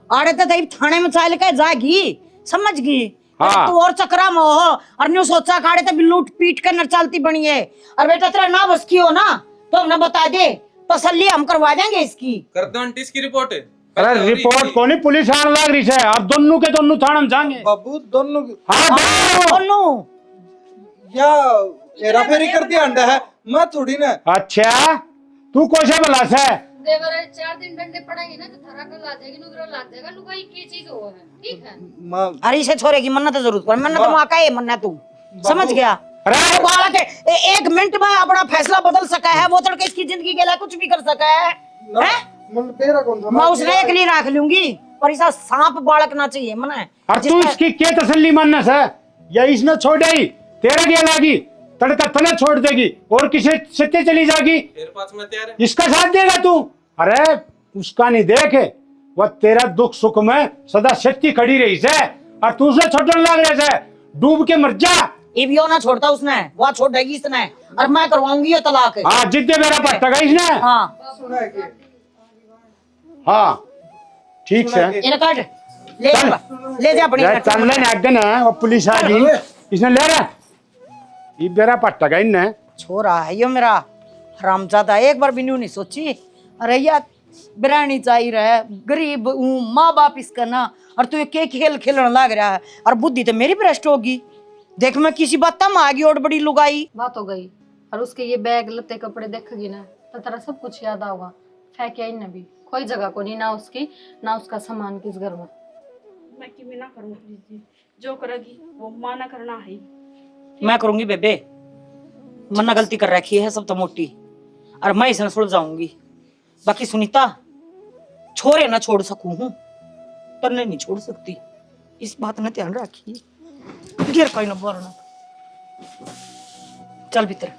आड़े ते तई थाने में चाल के जागी, समझ गई? हाँ। तू और चक्रा में हो, और न्यू सोचा काड़े ते लूट पीट के न चलती बनी है। और बेटा तेरा ना बस की हो ना तो हमने बता दे, तसल्ली हम करवा देंगे इसकी। कर दो आंटी इसकी रिपोर्ट। अरे रिपोर्ट कोनी पुलिस आने लग रही है, और दोनों के दोनों थाने में जाएंगे। बाबू दोनों हाँ दोनों। बोलू या हेरा फेरी कर दिया अंडा है, मैं थोड़ी ना। अच्छा तू कौन सा बलास है? देवर 4 दिन डंडे पड़ेंगे ना तो थारा कल आ जाएगी, नुगरा लाग जाएगा, लुगाई की चीज हो है, ठीक है। माँ अरे इसे छोरे की मन्नत जरूरत पर मन्नत तो माँ का है, मन्नत तू समझ गया। अरे बालक है, एक मिनट में अपना फैसला बदल सका है, वो तड़के इसकी जिंदगी के लिए कुछ भी कर सका है, तेरा कौन था? मैं उसने एक लिए रख लूंगी, पर ऐसा सांप बालक ना चाहिए मना। और तू इसकी क्या तसल्ली मानस है? या इसने छोड़ आई तेरा क्या लागी, तड़का तने छोड़ देगी और किसी सत्य चली जाएगी, तेरे पास में तैयार है। इसका साथ देगा तू? अरे उसका नहीं देखे, वह तेरा दुख सुख में सदा सच्ची खड़ी रही से, और तू उसे छोड़ने लग रहे से, डूब के मर जा। इबियो ना छोड़ता उसने, वो छोड़ेगी इसने, और मैं करवाऊंगी ये तलाक। हाँ जिद्दे मेरा पट्टा गई इसने। हाँ हाँ ठीक से इन काट ले जा, ले जा अपनी चल ले नागन है, वो पुलिस आ गई, इसने ले रहा ये मेरा पट्टा गई ने। छोरा है यो मेरा हरामजादा, एक बार भी न्यू नहीं सोची। अरे यार बिरानी चाहिए रहा, गरीब हूँ, माँ बाप इसका ना, और तू के खेल खेलने लग रहा है, और बुद्धि तो मेरी भ्रष्ट होगी। देख मैं किसी बात तम आ गई और बड़ी लुगाई बात हो गई, और उसके ये बैग लत्ते कपड़े देखेगी ना तो तेरा सब कुछ याद आएगा। फेंक आई ना भी कोई जगह को नहीं, ना उसकी ना उसका सामान किस घर में। मैं कि मैं ना करूँ प्लीज जी, जो करेगी वो माना करना है। मैं करूंगी बेबे, मन्ना गलती कर रखी है सब तो मोटी, और मैं इसे सुलझाऊंगी। बाकी सुनीता छोरे ना छोड़ सकूं हूँ, तरने नहीं छोड़ सकती, इस बात ने ध्यान रखिए। गिर कोई ना बोलना, चल भीतर।